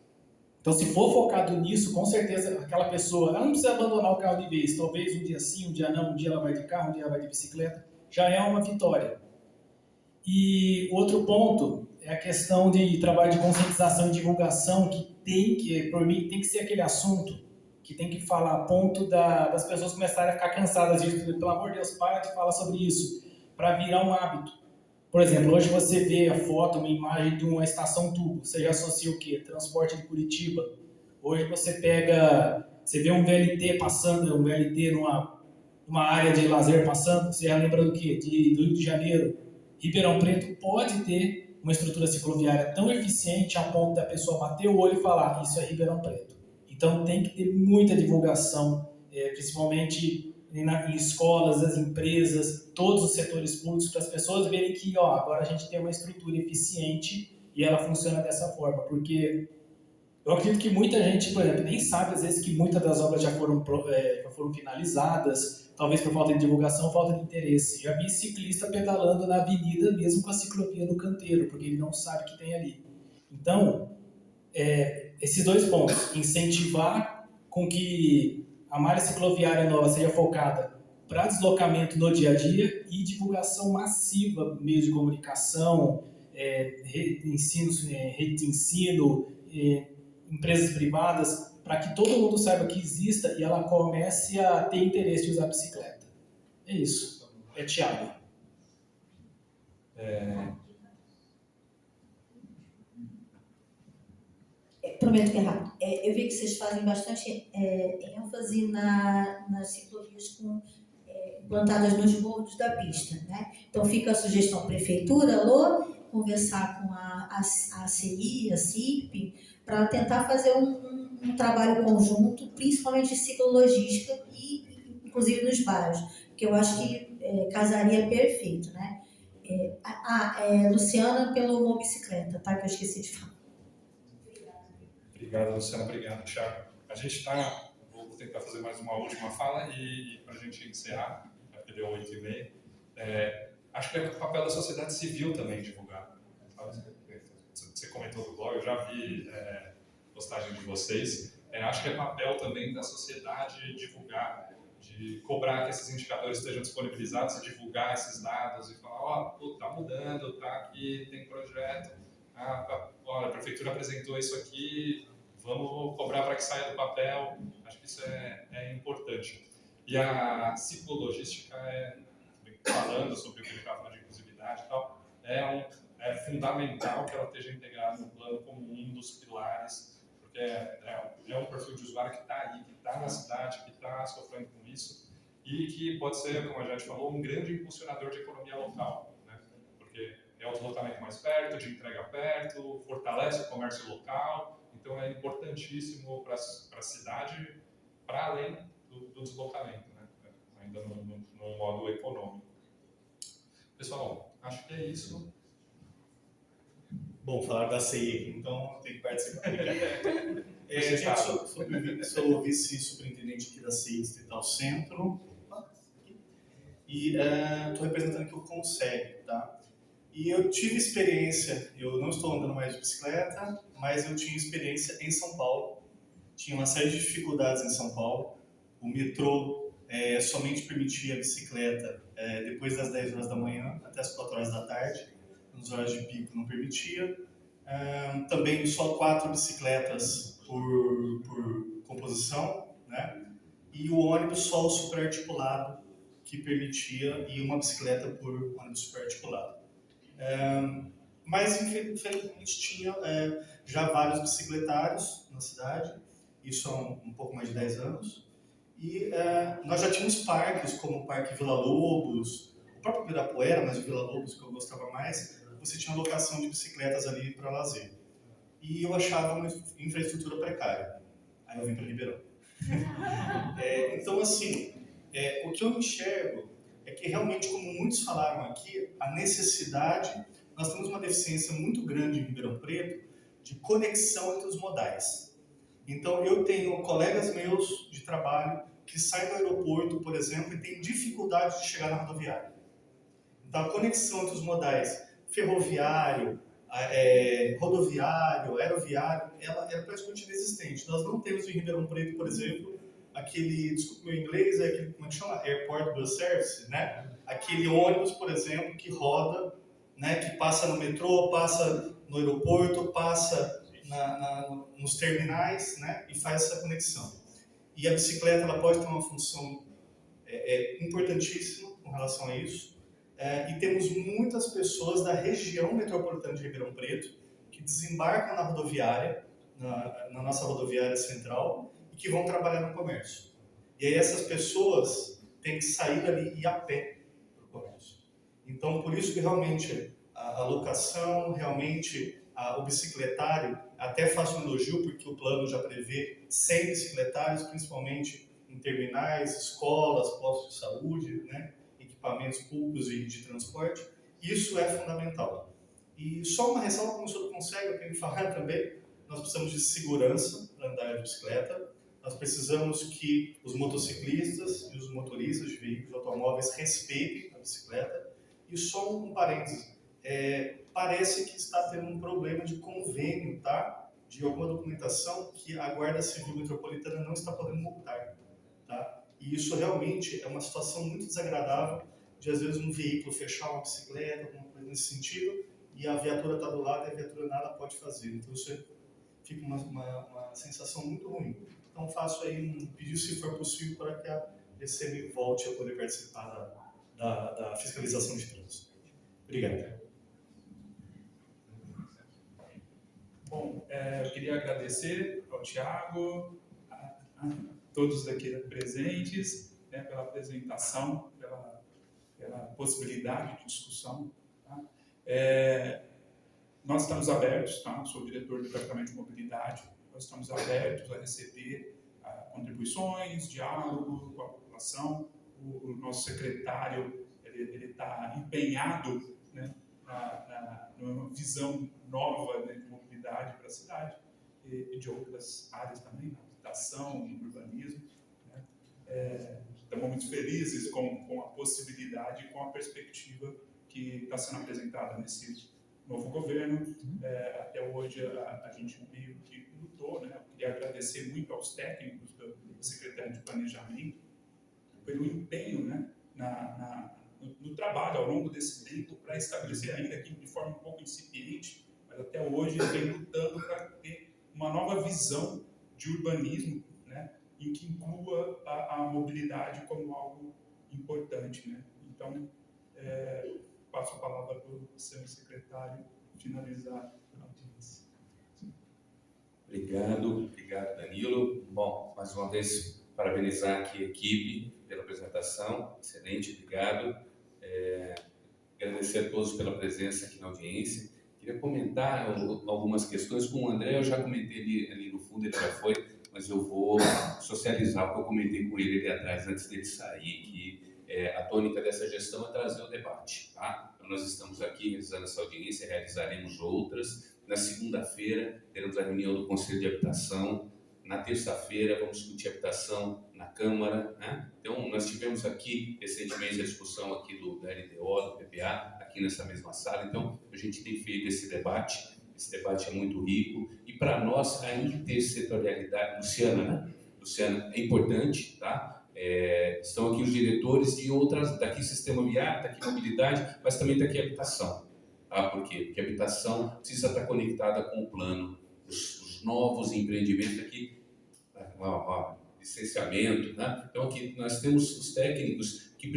Então, se for focado nisso, com certeza, aquela pessoa, ela não precisa abandonar o carro de vez. Talvez um dia sim, um dia não, um dia ela vai de carro, um dia ela vai de bicicleta. Já é uma vitória. E outro ponto é a questão de trabalho de conscientização e divulgação, por mim, tem que ser aquele assunto que tem que falar a ponto das pessoas começarem a ficar cansadas disso. Pelo amor de Deus, para de falar sobre isso, para virar um hábito. Por exemplo, hoje você vê a foto, uma imagem de uma estação tubo, você já associa o quê? Transporte de Curitiba. Hoje você vê um VLT passando, um VLT numa área de lazer passando, você já lembra do quê? Do Rio de Janeiro. Ribeirão Preto pode ter uma estrutura cicloviária tão eficiente a ponto da pessoa bater o olho e falar, isso é Ribeirão Preto. Então tem que ter muita divulgação, principalmente em escolas, nas empresas, todos os setores públicos, para as pessoas verem que agora a gente tem uma estrutura eficiente e ela funciona dessa forma. Porque eu acredito que muita gente, por exemplo, nem sabe às vezes que muitas das obras já foram finalizadas, talvez por falta de divulgação, falta de interesse. Já vi ciclista pedalando na avenida mesmo com a ciclovia no canteiro, porque ele não sabe o que tem ali. Então, esses dois pontos, incentivar com que a malha cicloviária nova seja focada para deslocamento no dia a dia e divulgação massiva, meios de comunicação, rede de ensino, empresas privadas, para que todo mundo saiba que exista e ela comece a ter interesse de usar a bicicleta. É isso. É Thiago. Prometo que é rápido. Eu vi que vocês fazem bastante ênfase nas ciclovias plantadas nos bordos da pista, né? Então fica a sugestão, prefeitura, alô, conversar com a ACI, a CIP, para tentar fazer um trabalho conjunto, principalmente de ciclologística e inclusive nos bairros, que eu acho que casaria perfeito, né? Luciana pelo Mobicicleta, tá? Que eu esqueci de falar. Obrigado, Luciano. Obrigado, Thiago. A gente vou tentar fazer mais uma última fala e para a gente encerrar, porque deu 8h30, acho que é o papel da sociedade civil também divulgar. Você comentou do blog, eu já vi postagem de vocês. Acho que é papel também da sociedade divulgar, de cobrar que esses indicadores estejam disponibilizados e divulgar esses dados e falar, está mudando, está aqui, tem projeto, olha, a prefeitura apresentou isso aqui, vamos cobrar para que saia do papel. Acho que isso é importante. E a ciclologística, falando sobre o que ele está falando de inclusividade e tal, é fundamental que ela esteja integrada no plano como um dos pilares, porque é um perfil de usuário que está aí, que está na cidade, que está sofrendo com isso, e que pode ser, como a gente falou, um grande impulsionador de economia local, né? Porque é o deslocamento mais perto, de entrega perto, fortalece o comércio local, então é importantíssimo para a cidade, para além do deslocamento, né? Ainda no modo econômico. Pessoal, acho que é isso. Bom, falar da CI, então tem que participar. Sou vice-superintendente aqui da CI Distrital Centro e estou representando aqui o Conseg, tá? E eu tive experiência, eu não estou andando mais de bicicleta, mas eu tinha experiência em São Paulo. Tinha uma série de dificuldades em São Paulo. O metrô somente permitia a bicicleta depois das 10 horas da manhã até as 4 horas da tarde. Nos horários de pico não permitia. Também só 4 bicicletas por composição, né? E o ônibus só o superarticulado que permitia e uma bicicleta por ônibus superarticulado. Mas infelizmente tinha já vários bicicletários na cidade, isso há um pouco mais de 10 anos, e nós já tínhamos parques como o Parque Vila Lobos, o próprio Ibirapuera, mas o Vila Lobos que eu gostava mais, você tinha locação de bicicletas ali para lazer. E eu achava uma infraestrutura precária. Aí eu vim para Ribeirão. Então, assim, o que eu enxergo é que realmente, como muitos falaram aqui, a necessidade, nós temos uma deficiência muito grande em Ribeirão Preto de conexão entre os modais. Então, eu tenho colegas meus de trabalho que saem do aeroporto, por exemplo, e têm dificuldade de chegar na rodoviária. Então, a conexão entre os modais ferroviário, rodoviário, aeroviário, ela é praticamente inexistente. Nós não temos em Ribeirão Preto, por exemplo, aquele, desculpe meu inglês, aquele, como é que chama? Airport Bus Service, né? Aquele ônibus, por exemplo, que roda né, que passa no metrô, passa no aeroporto, passa nos terminais, né, e faz essa conexão. E a bicicleta ela pode ter uma função importantíssima com relação a isso. E temos muitas pessoas da região metropolitana de Ribeirão Preto que desembarcam na rodoviária, na nossa rodoviária central, e que vão trabalhar no comércio. E aí essas pessoas têm que sair dali e ir a pé para o comércio. Então, por isso que realmente a locação, realmente o bicicletário, até faço um elogio, porque o plano já prevê 100 bicicletários, principalmente em terminais, escolas, postos de saúde, né, equipamentos públicos e de transporte. Isso é fundamental. E só uma ressalva, como o senhor consegue, eu tenho que falar também, nós precisamos de segurança para andar de bicicleta, nós precisamos que os motociclistas e os motoristas de veículos automóveis respeitem a bicicleta. E só um parênteses, parece que está tendo um problema de convênio, tá? De alguma documentação que a Guarda Civil Metropolitana não está podendo multar, tá? E isso realmente é uma situação muito desagradável de, às vezes, um veículo fechar uma bicicleta, alguma coisa nesse sentido, e a viatura está do lado e a viatura nada pode fazer. Então isso fica uma sensação muito ruim. Então faço aí um pedido, se for possível, para que a DCM volte a poder participar da fiscalização de trânsito. Obrigado. Bom, eu queria agradecer ao Thiago, a todos aqui presentes, né, pela apresentação, pela possibilidade de discussão. Tá? Nós estamos abertos, tá? Sou diretor do Departamento de Mobilidade, nós estamos abertos a receber contribuições, diálogo com a população. O nosso secretário ele está empenhado, né, numa visão nova, né, de mobilidade para a cidade e de outras áreas também, na habitação, no urbanismo. Né. Estamos muito felizes com a possibilidade e com a perspectiva que está sendo apresentada nesse novo governo. Até hoje a gente meio que lutou, né. Eu queria agradecer muito aos técnicos do Secretário de Planejamento pelo empenho, né, no trabalho ao longo desse tempo para estabelecer, ainda que de forma um pouco incipiente, mas até hoje ele vem lutando para ter uma nova visão de urbanismo, né, em que inclua a mobilidade como algo importante, né. Então, passo a palavra para o seu secretário finalizar a audiência. Obrigado, Danilo. Bom, mais uma vez, parabenizar aqui a equipe pela apresentação, excelente, obrigado. Agradecer a todos pela presença aqui na audiência. Queria comentar algumas questões com o André, eu já comentei ali no fundo, ele já foi, mas eu vou socializar o que eu comentei com ele ali atrás, antes dele sair, que a tônica dessa gestão é trazer o debate, tá? Então, nós estamos aqui realizando essa audiência, realizaremos outras. Na segunda-feira, teremos a reunião do Conselho de Habitação. Na terça-feira, vamos discutir habitação na Câmara, né? Então, nós tivemos aqui, recentemente, a discussão aqui da LDO, do PPA, aqui nessa mesma sala. Então, a gente tem feito esse debate é muito rico. E, para nós, a intersetorialidade, Luciana, é importante, tá? Estão aqui os diretores de outras, daqui sistema viário, daqui mobilidade, mas também daqui habitação. Tá? Por quê? Porque a habitação precisa estar conectada com o plano, os novos empreendimentos aqui, licenciamento, né? Então aqui nós temos os técnicos que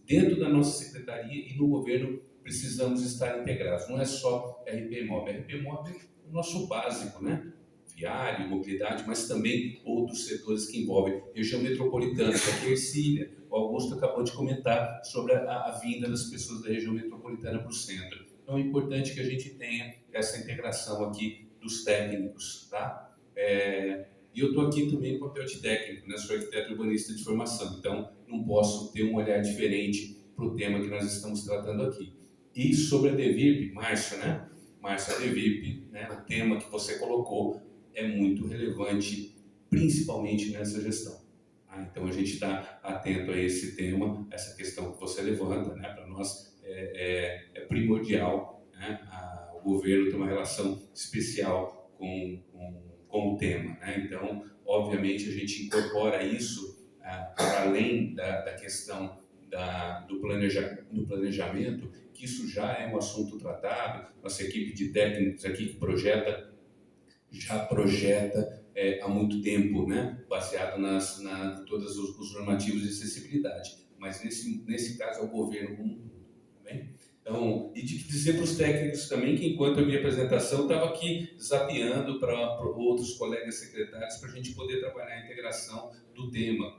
dentro da nossa secretaria e no governo precisamos estar integrados. Não é só RP-Mob. RP-Mob é o nosso básico, né? Viário, mobilidade, mas também outros setores que envolvem região metropolitana, que aqui é Ercília. O Augusto acabou de comentar sobre a vinda das pessoas da região metropolitana para o centro. Então é importante que a gente tenha essa integração aqui dos técnicos, tá? E eu estou aqui também no papel de técnico, né? Sou arquiteto urbanista de formação, então não posso ter um olhar diferente para o tema que nós estamos tratando aqui. E sobre a DEVIRP, Márcia, né? Márcia, a DEVIRP, né? O tema que você colocou é muito relevante, principalmente nessa gestão. Tá? Então a gente está atento a esse tema, essa questão que você levanta, né? Para nós é primordial, né? O governo tem uma relação especial com o tema, né? Então, obviamente, a gente incorpora isso para além da questão do planejamento, que isso já é um assunto tratado. Nossa equipe de técnicos aqui que já projeta há muito tempo, né? Baseado em todos os normativos de acessibilidade. Mas nesse caso é o governo como um todo. Tá bem? Então, e de dizer para os técnicos também que enquanto eu vi a apresentação, estava aqui zapeando para outros colegas secretários para a gente poder trabalhar a integração do tema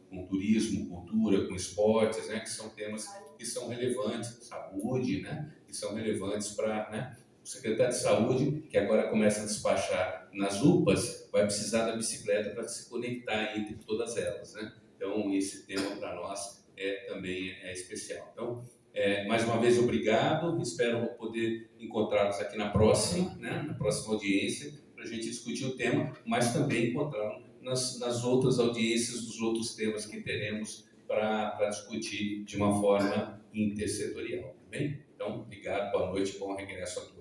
com turismo, cultura, com esportes, né, que são temas que são relevantes, saúde, né, que são relevantes para, né, o secretário de saúde, que agora começa a despachar nas UPAs, vai precisar da bicicleta para se conectar entre todas elas, né? Então, esse tema para nós também é especial. Então, mais uma vez, obrigado. Espero poder encontrá-los aqui na próxima, né, na próxima audiência, para a gente discutir o tema, mas também encontrá-los nas outras audiências dos outros temas que teremos para discutir de uma forma intersetorial. Tá bem? Então, obrigado, boa noite, bom regresso a todos.